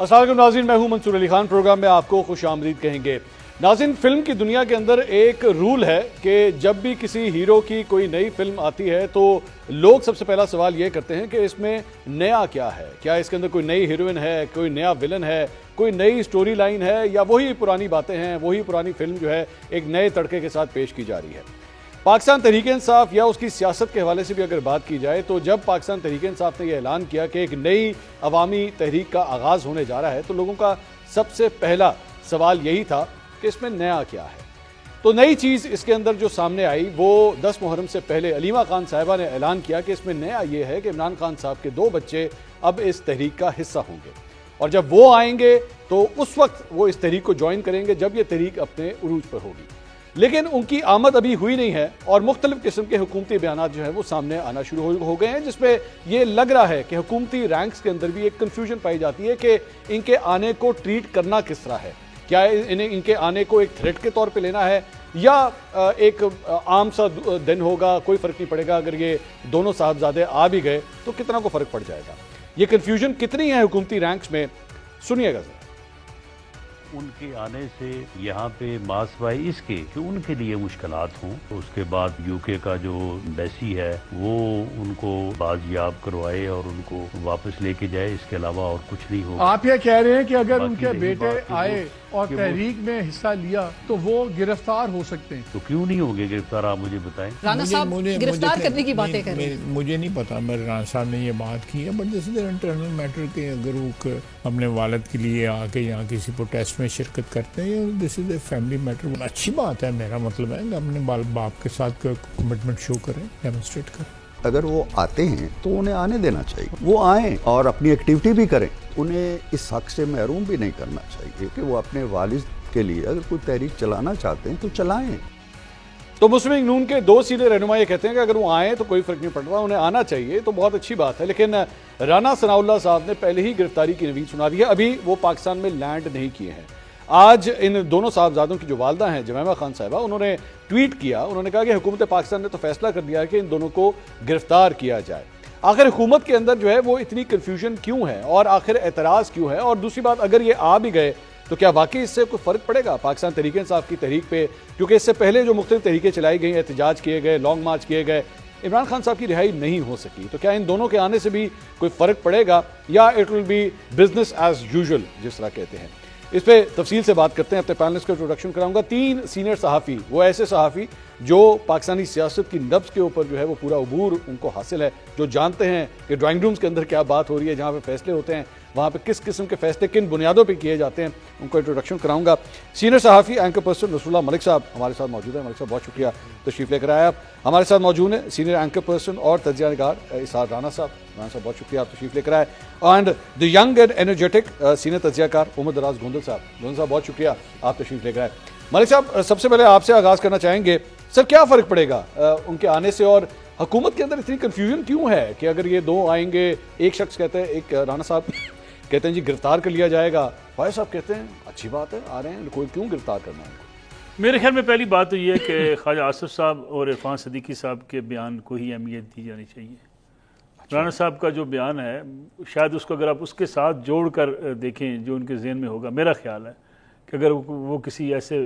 السلام علیکم ناظرین، میں ہوں منصور علی خان۔ پروگرام میں آپ کو خوش آمدید کہیں گے۔ ناظرین، فلم کی دنیا کے اندر ایک رول ہے کہ جب بھی کسی ہیرو کی کوئی نئی فلم آتی ہے تو لوگ سب سے پہلا سوال یہ کرتے ہیں کہ اس میں نیا کیا ہے، کیا اس کے اندر کوئی نئی ہیروئن ہے، کوئی نیا ویلن ہے، کوئی نئی سٹوری لائن ہے، یا وہی پرانی باتیں ہیں، وہی پرانی فلم جو ہے ایک نئے تڑکے کے ساتھ پیش کی جا رہی ہے۔ پاکستان تحریک انصاف یا اس کی سیاست کے حوالے سے بھی اگر بات کی جائے تو جب پاکستان تحریک انصاف نے یہ اعلان کیا کہ ایک نئی عوامی تحریک کا آغاز ہونے جا رہا ہے تو لوگوں کا سب سے پہلا سوال یہی تھا کہ اس میں نیا کیا ہے۔ تو نئی چیز اس کے اندر جو سامنے آئی وہ 10 محرم سے پہلے علیمہ خان صاحبہ نے اعلان کیا کہ اس میں نیا یہ ہے کہ عمران خان صاحب کے 2 بچے اب اس تحریک کا حصہ ہوں گے، اور جب وہ آئیں گے تو اس وقت وہ اس تحریک کو جوائن کریں گے جب یہ تحریک اپنے عروج پر ہوگی۔ لیکن ان کی آمد ابھی ہوئی نہیں ہے اور مختلف قسم کے حکومتی بیانات جو ہیں وہ سامنے آنا شروع ہو گئے ہیں، جس میں یہ لگ رہا ہے کہ حکومتی رینکس کے اندر بھی ایک کنفیوژن پائی جاتی ہے کہ ان کے آنے کو ٹریٹ کرنا کس طرح ہے۔ کیا ان کے آنے کو ایک تھریٹ کے طور پہ لینا ہے یا ایک عام سا دن ہوگا، کوئی فرق نہیں پڑے گا، اگر یہ دونوں صاحبزادے آ بھی گئے تو کتنا کو فرق پڑ جائے گا۔ یہ کنفیوژن کتنی ہے حکومتی رینکس میں، سنیے گا ذرا۔ ان کے آنے سے یہاں پہ ماسوائے اس کے کہ ان کے لیے مشکلات ہوں، اس کے بعد یو کے کا جو ایمبیسی ہے وہ ان کو بازیاب کروائے اور ان کو واپس لے کے جائے، اس کے علاوہ اور کچھ نہیں ہوگا۔ آپ یہ کہہ رہے ہیں کہ اگر ان کے بیٹے آئے اور تحریک میں حصہ لیا تو وہ گرفتار ہو سکتے ہیں؟ تو کیوں نہیں ہوگے گرفتار، آپ مجھے بتائیں۔ رانا صاحب گرفتار کرنے کی باتیں کر رہے ہیں۔ مجھے نہیں پتا میرے رانا صاحب نے یہ بات کی ہے، but this is internal matter کہ اگر وہ اپنے والد کے لیے آ کے یہاں کسی پروٹیسٹ میں شرکت کرتے ہیں، دس از اے فیملی میٹر۔ اچھی بات ہے، میرا مطلب ہے کہ اپنے باپ کے ساتھ کمٹمنٹ شو کریں، ڈیمونسٹریٹ کریں۔ اگر وہ آتے ہیں تو انہیں آنے دینا چاہیے، وہ آئیں اور اپنی ایکٹیویٹی بھی کریں، انہیں اس حق سے محروم بھی نہیں کرنا چاہیے کہ وہ اپنے والد کے لیے اگر کوئی تحریک چلانا چاہتے ہیں تو چلائیں۔ تو مسلم لیگ نون کے 2 سینئر رہنما یہ کہتے ہیں کہ اگر وہ آئیں تو کوئی فرق نہیں پڑ رہا، انہیں آنا چاہیے، تو بہت اچھی بات ہے۔ لیکن رانا ثناء اللہ صاحب نے پہلے ہی گرفتاری کی نوید سنا دی ہے، ابھی وہ پاکستان میں لینڈ نہیں کیے ہیں۔ آج ان دونوں صاحبزادوں کی جو والدہ ہیں جمیمہ خان صاحبہ، انہوں نے ٹویٹ کیا، انہوں نے کہا کہ حکومت پاکستان نے تو فیصلہ کر دیا ہے کہ ان دونوں کو گرفتار کیا جائے۔ آخر حکومت کے اندر جو ہے وہ اتنی کنفیوژن کیوں ہے اور آخر اعتراض کیوں ہے؟ اور دوسری بات، اگر یہ آ بھی گئے تو کیا واقعی اس سے کوئی فرق پڑے گا پاکستان تحریک انصاف کی تحریک پہ؟ کیونکہ اس سے پہلے جو مختلف تحریکیں چلائی گئیں، احتجاج کیے گئے، لانگ مارچ کیے گئے، عمران خان صاحب کی رہائی نہیں ہو سکی، تو کیا ان دونوں کے آنے سے بھی کوئی فرق پڑے گا یا it will be business as usual جس طرح کہتے ہیں؟ اس پہ تفصیل سے بات کرتے ہیں۔ اپنے پینلسٹ کا انٹروڈکشن کراؤں گا۔ 3 سینئر صحافی، وہ ایسے صحافی جو پاکستانی سیاست کی نبض کے اوپر جو ہے وہ پورا عبور ان کو حاصل ہے، جو جانتے ہیں کہ ڈرائنگ رومز کے اندر کیا بات ہو رہی ہے، جہاں پہ فیصلے ہوتے ہیں وہاں پہ کس قسم کے فیصلے کن بنیادوں پہ کیے جاتے ہیں، ان کو انٹروڈکشن کراؤں گا۔ سینئر صحافی اینکر پرسن نصر اللہ ملک صاحب ہمارے ساتھ موجود ہیں۔ ملک صاحب بہت شکریہ تشریف لے کر آئے آپ ہمارے ساتھ موجود ہیں۔ سینئر اینکر پرسن اور تجزیہ نگار اسحاق رانا صاحب بہت شکریہ آپ تشریف لے کر آئے۔ And the young and energetic senior تجزیہ کار عمر دراز گوندل صاحب بہت شکریہ آپ تشریف لے کر آئے۔ ملک صاحب، سب سے پہلے آپ سے آغاز کرنا چاہیں گے، سر کیا فرق پڑے گا ان کے آنے سے، اور حکومت کے اندر اتنی کنفیوژن کیوں ہے کہ اگر یہ 2 آئیں گے، ایک شخص کہتے ہیں، ایک رانا صاحب کہتے ہیں جی گرفتار کر لیا جائے گا، فائز صاحب کہتے ہیں اچھی بات ہے آ رہے ہیں، کوئی کیوں گرفتار کرنا ہے؟ میرے خیال میں پہلی بات تو یہ ہے کہ خواجہ آصف صاحب اور عرفان صدیقی صاحب کے بیان کو ہی اہمیت دی جانی چاہیے۔ رانا صاحب کا جو بیان ہے شاید اس کو اگر آپ اس کے ساتھ جوڑ کر دیکھیں جو ان کے ذہن میں ہوگا، میرا خیال ہے کہ اگر وہ کسی ایسے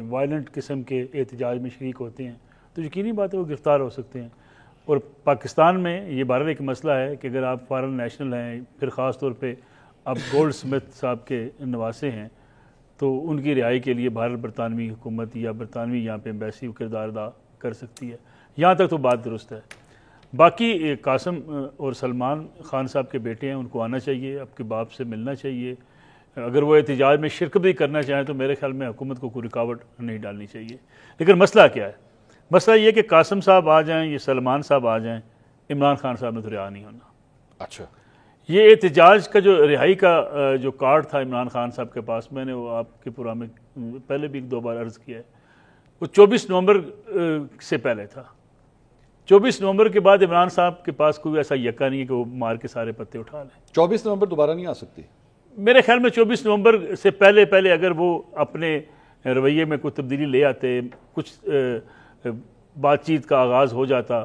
وائلنٹ قسم کے احتجاج میں شریک ہوتے ہیں تو یقینی بات ہے وہ گرفتار ہو سکتے ہیں۔ اور پاکستان میں یہ بہرحال ایک مسئلہ ہے کہ اگر آپ فارن نیشنل ہیں، پھر خاص طور پہ آپ گولڈ سمتھ صاحب کے نواسے ہیں، تو ان کی رہائی کے لیے بھارت برطانوی حکومت یا برطانوی یہاں پہ ایمبیسی کردار ادا کر سکتی ہے، یہاں تک تو بات درست ہے۔ باقی قاسم اور سلمان خان صاحب کے بیٹے ہیں، ان کو آنا چاہیے، آپ کے باپ سے ملنا چاہیے۔ اگر وہ احتجاج میں شرکت بھی کرنا چاہیں تو میرے خیال میں حکومت کو کوئی رکاوٹ نہیں ڈالنی چاہیے۔ لیکن مسئلہ کیا ہے؟ مسئلہ یہ کہ قاسم صاحب آ جائیں یا سلمان صاحب آ جائیں، عمران خان صاحب نے تو رہا نہیں ہونا۔ اچھا، یہ احتجاج کا جو رہائی کا جو کارڈ تھا عمران خان صاحب کے پاس، میں نے وہ آپ کے پروگرام میں پہلے بھی 2 بار عرض کیا ہے، وہ 24 نومبر سے پہلے تھا۔ 24 نومبر کے بعد عمران صاحب کے پاس کوئی ایسا یکا نہیں ہے کہ وہ مار کے سارے پتے اٹھا لیں۔ 24 نومبر دوبارہ نہیں آ سکتی؟ میرے خیال میں 24 نومبر سے پہلے اگر وہ اپنے رویے میں کوئی تبدیلی لے آتے، کچھ بات چیت کا آغاز ہو جاتا،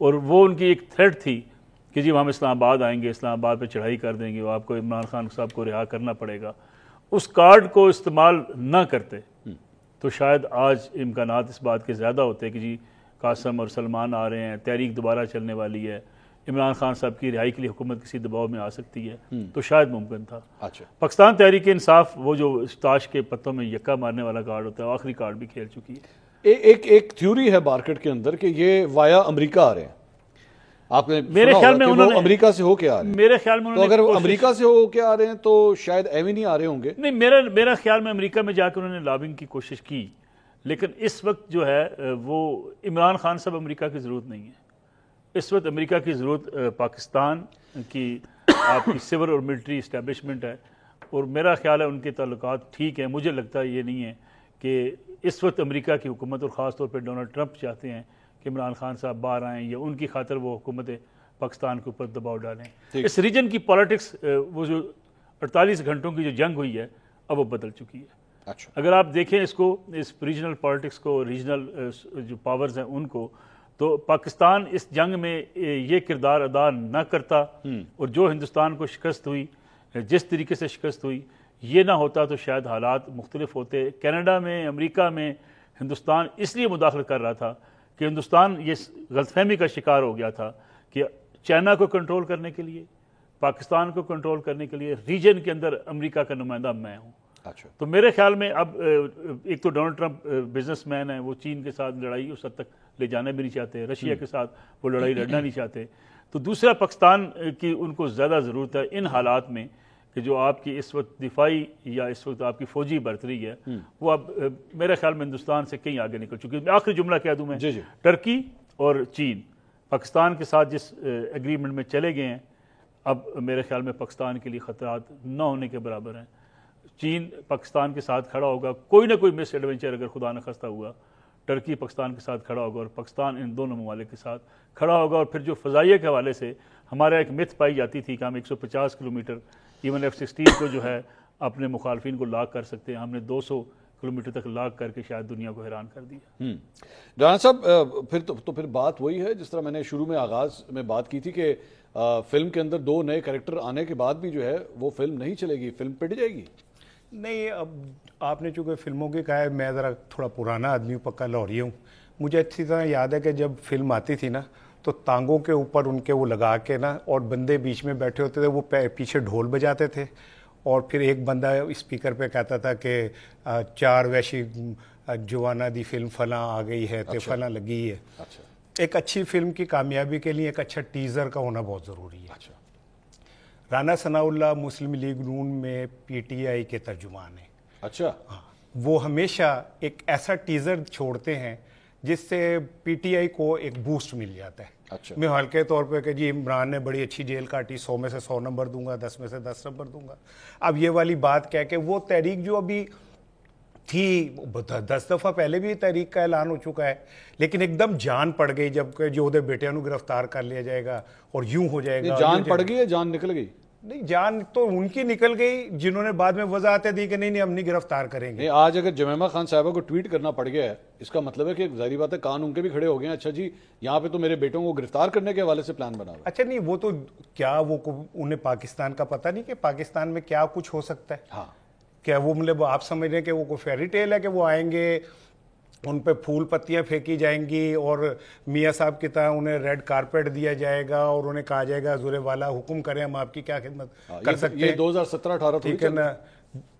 اور وہ ان کی ایک تھریٹ تھی کہ جی ہم اسلام آباد آئیں گے، اسلام آباد پہ چڑھائی کر دیں گے، وہ آپ کو عمران خان صاحب کو رہا کرنا پڑے گا، اس کارڈ کو استعمال نہ کرتے تو شاید آج امکانات اس بات کے زیادہ ہوتے کہ جی قاسم اور سلمان آ رہے ہیں، تحریک دوبارہ چلنے والی ہے، عمران خان صاحب کی رہائی کے لیے حکومت کسی دباؤ میں آ سکتی ہے، تو شاید ممکن تھا۔ اچھا، پاکستان تحریک انصاف وہ جو تاش کے پتوں میں یکا مارنے والا کارڈ ہوتا ہے، آخری کارڈ بھی کھیل چکی ہے۔ ایک تھیوری ہے مارکیٹ کے اندر کہ یہ وایا امریکہ آ رہے ہیں، آپ نے میرے خیال میں انہوں نے امریکہ سے ہو کے آ رہے ہیں، میرے خیال میں تو اگر وہ امریکہ سے ہو کے آ رہے ہیں تو شاید ایویں نہیں آ رہے ہوں گے۔ نہیں، میرا خیال میں امریکہ میں جا کے انہوں نے لابنگ کی کوشش کی، لیکن اس وقت جو ہے وہ عمران خان صاحب امریکہ کی ضرورت نہیں ہے، اس وقت امریکہ کی ضرورت پاکستان کی آپ کی سول اور ملٹری اسٹیبلشمنٹ ہے، اور میرا خیال ہے ان کے تعلقات ٹھیک ہیں۔ مجھے لگتا ہے یہ نہیں ہے کہ اس وقت امریکہ کی حکومت اور خاص طور پہ ڈونلڈ ٹرمپ چاہتے ہیں کہ عمران خان صاحب باہر آئیں یا ان کی خاطر وہ حکومت پاکستان کے اوپر دباؤ ڈالیں۔ اس ریجن کی پالیٹکس وہ جو 48 گھنٹوں کی جو جنگ ہوئی ہے اب وہ بدل چکی ہے۔ اچھا، اگر آپ دیکھیں اس کو، اس ریجنل پالیٹکس کو، ریجنل جو پاورز ہیں ان کو، تو پاکستان اس جنگ میں یہ کردار ادا نہ کرتا، اور جو ہندوستان کو شکست ہوئی، جس طریقے سے شکست ہوئی، یہ نہ ہوتا تو شاید حالات مختلف ہوتے۔ کینیڈا میں، امریکہ میں ہندوستان اس لیے مداخلت کر رہا تھا کہ ہندوستان یہ غلط فہمی کا شکار ہو گیا تھا کہ چائنا کو کنٹرول کرنے کے لیے، پاکستان کو کنٹرول کرنے کے لیے ریجن کے اندر امریکہ کا نمائندہ میں ہوں۔ اچھا، تو میرے خیال میں اب ایک تو ڈونلڈ ٹرمپ بزنس مین ہے، وہ چین کے ساتھ لڑائی اس حد تک لے جانا بھی نہیں چاہتے، رشیا کے ساتھ وہ لڑائی لڑنا نہیں چاہتے، تو دوسرا پاکستان کی ان کو زیادہ ضرورت ہے ان حالات میں کہ جو آپ کی اس وقت دفاعی یا اس وقت آپ کی فوجی برتری ہے وہ اب میرے خیال میں ہندوستان سے کہیں آگے نکل چکی ہے۔ آخری جملہ کہہ دوں میں، ٹرکی اور چین پاکستان کے ساتھ جس ایگریمنٹ میں چلے گئے ہیں، اب میرے خیال میں پاکستان کے لیے خطرات نہ ہونے کے برابر ہیں۔ چین پاکستان کے ساتھ کھڑا ہوگا، کوئی نہ کوئی مس ایڈونچر اگر خدا نخواستہ ہوا، ٹرکی پاکستان کے ساتھ کھڑا ہوگا اور پاکستان ان دونوں ممالک کے ساتھ کھڑا ہوگا۔ اور پھر جو فضائیہ کے حوالے سے ہمارا ایک مت پائی جاتی تھی کہ ہم 150 کلومیٹر ایون F-16 کو جو ہے اپنے مخالفین کو لاک کر سکتے ہیں، ہم نے 200 کلومیٹر تک لاک کر کے شاید دنیا کو حیران کر دیا۔ رانا صاحب، پھر بات وہی ہے جس طرح میں نے شروع میں آغاز میں بات کی تھی کہ فلم کے اندر 2 نئے کریکٹر آنے کے بعد بھی جو ہے وہ فلم نہیں چلے گی، فلم پٹ جائے گی۔ نہیں، اب آپ نے چونکہ فلموں کی کہا ہے، میں ذرا تھوڑا پرانا آدمی ہوں، پکا لاہوری ہوں، مجھے اچھی طرح یاد ہے کہ جب فلم آتی تھی نا تو ٹانگوں کے اوپر ان کے وہ لگا کے نا، اور بندے بیچ میں بیٹھے ہوتے تھے، وہ پیچھے ڈھول بجاتے تھے، اور پھر ایک بندہ اسپیکر پہ کہتا تھا کہ 4 ویشی جوانا دی فلم فلاں آ گئی ہے، تو فلاں لگی ہے۔ ایک اچھی فلم کی کامیابی کے لیے ایک اچھا ٹیزر کا ہونا بہت ضروری ہے۔ رانا ثناء اللہ مسلم لیگ نون میں پی ٹی آئی کے ترجمان ہیں۔ اچھا، وہ ہمیشہ ایک ایسا ٹیزر چھوڑتے ہیں جس سے پی ٹی آئی کو ایک بوسٹ مل جاتا ہے۔ اچھا، میں ہلکے طور پہ کہ جی عمران نے بڑی اچھی جیل کاٹی، 100 میں سے 100 نمبر دوں گا، 10 میں سے 10 نمبر دوں گا۔ اب یہ والی بات کہہ کے وہ تحریک جو ابھی تھی 10 دفعہ پہلے بھی تحریک کا اعلان ہو چکا ہے، لیکن ایک دم جان پڑ گئی جب کہ جو دے بیٹیاں نو گرفتار کر لیا جائے گا اور یوں ہو جائے گا۔ جان پڑ گئی ہے، جان نکل گئی؟ نہیں، جان تو ان کی نکل گئی جنہوں نے بعد میں وضاحتیں دی کہ نہیں ہم نہیں گرفتار کریں گے۔ آج اگر جمیمہ خان صاحبہ کو ٹویٹ کرنا پڑ گیا ہے، اس کا مطلب ہے کہ ظاہری بات ہے کان ان کے بھی کھڑے ہو گئے ہیں، اچھا جی یہاں پہ تو میرے بیٹوں کو گرفتار کرنے کے حوالے سے پلان بنا ہوا ہے۔ اچھا نہیں، وہ تو کیا وہ انہیں پاکستان کا پتہ نہیں کہ پاکستان میں کیا کچھ ہو سکتا ہے؟ ہاں، کیا وہ مطلب آپ سمجھ رہے ہیں کہ وہ کوئی فیری ٹیل ہے کہ وہ آئیں گے، ان پہ پھول پتیاں پھینکی جائیں گی اور میاں صاحب کی طرح انہیں ریڈ کارپیٹ دیا جائے گا اور انہیں کہا جائے گا حضور والا حکم کریں ہم آپ کی کیا خدمت کر سکتے ہیں؟ یہ 2017-18 ٹھیک ہے نا،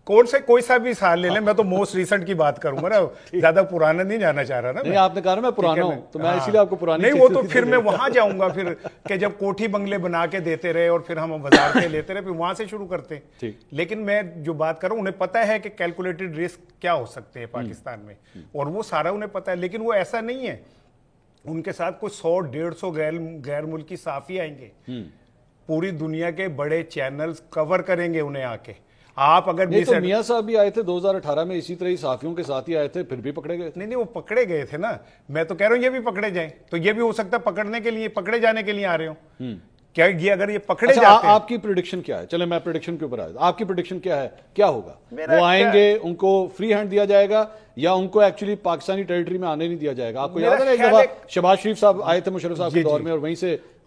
کون سے کوئی سا بھی سال لے لیں، میں تو موسٹ ریسنٹ کی بات کروں گا نا، زیادہ پرانا نہیں جانا چاہ رہا نا۔ نہیں، آپ نے کہا نا میں پرانا ہوں تو میں اسی لیے آپ کو پرانی نہیں، وہ تو پھر میں وہاں جاؤں گا پھر کہ جب کوٹھی بنگلے بنا کے دیتے رہے اور پھر ہم بازار سے لیتے رہے، پھر وہاں سے شروع کرتے ہیں۔ لیکن میں جو بات کر رہا ہوں انہیں پتہ ہے کہ کیلکولیٹڈ رسک کیا ہو سکتے ہیں پاکستان میں، اور وہ سارا انہیں پتہ ہے، لیکن وہ ایسا نہیں ہے۔ ان کے ساتھ کوئی 100-150 غیر ملکی صحافی آئیں گے، پوری دنیا کے بڑے چینلز کور کریں گے انہیں آ کے۔ آپ اگر میاں صاحب بھی آئے تھے 2018 میں اسی طرح صحافیوں کے ساتھ ہی آئے تھے، پھر بھی پکڑے گئے؟ نہیں، وہ پکڑے گئے تھے نا، میں تو کہہ رہا ہوں یہ بھی پکڑے جائیں، تو یہ بھی ہو سکتا ہے پکڑنے کے لیے، پکڑے جانے کے لیے آ رہے ہوں۔ کیا یہ اگر یہ پکڑے جاتے ہیں؟ آپ کی پریڈکشن کیا ہے؟ چلیں میں پریڈکشن کے اوپر آیا، آپ کی پریڈکشن کیا ہے، کیا ہوگا؟ وہ آئیں گے، ان کو فری ہینڈ دیا جائے گا یا ان کو ایکچولی پاکستانی ٹیریٹری میں آنے نہیں دیا جائے گا؟ آپ کو یاد ہے ایک دفعہ شہباز شریف صاحب آئے تھے مشرف صاحب کے دور میں اور وہیں سے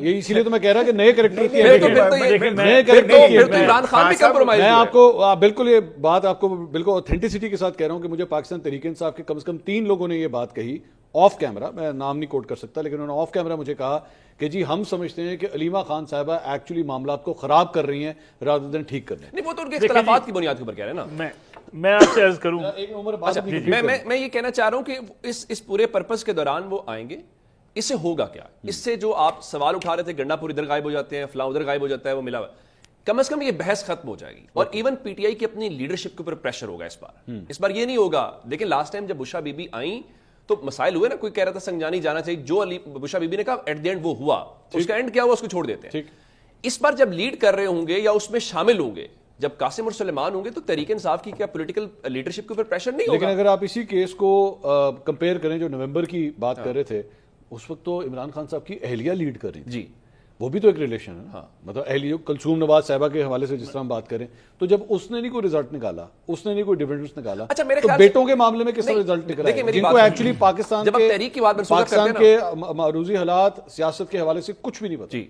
یہ اسی لیے تو میں کہہ رہا کہ نئے کریکٹر کی عمران خان بھی کمپرومائز. میں آپ کو بالکل یہ بات آپ کو بالکل اوتھینٹسٹی کے ساتھ کہہ رہا ہوں کہ مجھے پاکستان تحریک انصاف کے کم سے کم 3 لوگوں نے یہ بات کہی آف کیمرہ, میں نام نہیں کوٹ کر سکتا, لیکن انہوں نے آف کیمرہ مجھے کہا کہ جی ہم سمجھتے ہیں کہ علیمہ خان صاحبہ ایکچولی معاملات کو خراب کر رہی ہیں رادر دین ٹھیک کرنے. نہیں, وہ تو ان کے اختلافات کی بنیاد کے اوپر کہہ رہے ہیں نا. میں آپ سے عرض کروں, میں یہ کہنا چاہ رہا ہوں کہ اس پورے پرپس کے دوران وہ آئیں گے, اس سے ہوگا کیا؟ اس سے جو آپ سوال اٹھا رہے تھے, گنڈا پور ادھر غائب ہو جاتے ہیں, فلاں ادھر غائب ہو جاتا ہے, وہ ملا ہوا, کم از کم یہ بحث ختم ہو جائے گی. اور ایون پی ٹی آئی کی اپنی لیڈرشپ کے اوپر پریشر ہوگا اس بار یہ نہیں ہوگا. دیکھیں لاسٹ ٹائم جب بشرا بی بی آئیں تو مسائل ہوئے نا, کوئی کہہ رہا تھا سنجانی جانا چاہیے, جو بشرا بی بی نے کہا ایٹ دی اینڈ وہ ہوا, اس کا اینڈ کیا ہوا اس کو چھوڑ دیتے ہیں. اس بار جب لیڈ کر رہے ہوں گے یا اس میں شامل ہوں گے, جب قاسم اور سلیمان ہوں گے, تو تحریک انصاف کی کیا پولیٹیکل لیڈرشپ کے اوپر پریشر نہیں ہوگا؟ لیکن اگر آپ اسی کیس کو کمپیئر کریں جو نومبر کی بات کر رہے تھے, اس وقت تو عمران خان صاحب کی اہلیہ لیڈ کر رہی تھی. جی, وہ بھی تو ایک ریلیشن ہے. ہاں, مطلب اہلیہ کلثوم نواز صاحبہ کے حوالے سے جس طرح ہم بات کریں, تو جب اس نے نہیں کوئی رزلٹ نکالا, اس نے نہیں کوئی ڈیویڈنڈز نکالا, تو بیٹوں کے معاملے میں کس طرح رزلٹ نکلا ہے جن کو ایکچولی پاکستان کے معروضی حالات سیاست کے حوالے سے کچھ بھی نہیں پتا. جی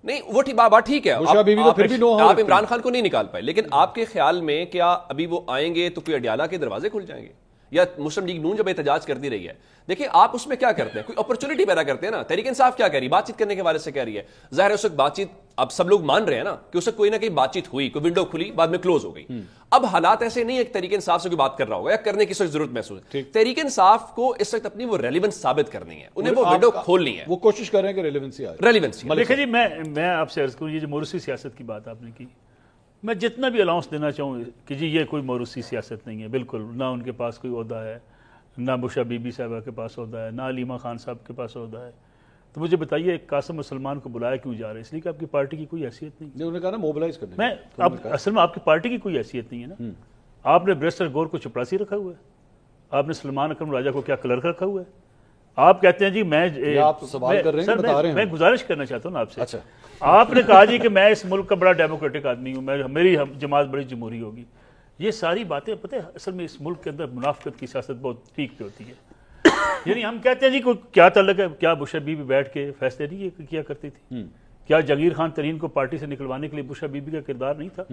نہیں, وہ بات ٹھیک ہے, آپ عمران خان کو نہیں نکال پائے, لیکن آپ کے خیال میں کیا ابھی وہ آئیں گے تو کوئی اڈیالہ کے دروازے کھل جائیں گے؟ یا مسلم لیگ نون جب احتجاج کرتی رہی ہے, دیکھیں آپ اس میں کیا کرتے ہیں, کوئی اپرچونٹی پیدا کرتے ہیں نا. تحریک انصاف کیا کہہ رہی ہے, بات چیت کرنے کے حوالے سے کہہ رہی ہے. ظاہر ہے اس وقت بات چیت, اب سب لوگ مان رہے ہیں نا کہ اس وقت کوئی نہ کوئی بات چیت ہوئی, کوئی ونڈو کھلی, بعد میں کلوز ہو گئی. اب حالات ایسے نہیں ہے کہ تحریک انصاف سے کوئی بات کر رہا ہوگا یا کرنے کی ضرورت محسوس ہے. تحریک انصاف کو اس وقت اپنی وہ ریلیونس ثابت کرنی ہے, انہیں وہ ونڈو کھولنی ہے, وہ کوشش کر رہے ہیں کہ ریلیونسی آئے. دیکھیں جی, میں آپ سے عرض کروں, یہ جو موروثی سیاست کی بات آپ نے کی, میں جتنا بھی الاؤنس دینا چاہوں کہ جی یہ کوئی موروثی سیاست نہیں ہے, بالکل نہ ان کے پاس کوئی عہدہ ہے, نہ بشرا بی بی صاحبہ کے پاس عہدہ ہے, نہ علیمہ خان صاحب کے پاس عہدہ ہے. تو مجھے بتائیے قاسم اور سلمان کو بلایا کیوں جا رہا ہے؟ اس لیے کہ آپ کی پارٹی کی کوئی حیثیت نہیں. انہوں نے کہا نا موبلائز کرنے. میں اصل میں آپ کی پارٹی کی کوئی حیثیت نہیں ہے نا. آپ نے بریسٹر گور کو چپراسی رکھا ہوا ہے, آپ نے سلمان اکرم راجہ کو کیا کلرک رکھا ہوا ہے. آپ کہتے ہیں جی میں گزارش کرنا چاہتا ہوں نا آپ سے. آپ نے کہا جی کہ میں اس ملک کا بڑا ڈیموکریٹک آدمی ہوں, میری جماعت بڑی جمہوری ہوگی. یہ ساری باتیں پتہ ہے اصل میں اس ملک کے اندر منافقت کی سیاست بہت پیک پہ ہوتی ہے. یعنی ہم کہتے ہیں جی کوئی کیا تعلق ہے, کیا بشرا بی بی بیٹھ کے فیصلے نہیں کیا کرتی تھی؟ کیا جہانگیر خان ترین کو پارٹی سے نکلوانے کے لیے بشرا بی بی کا کردار نہیں تھا؟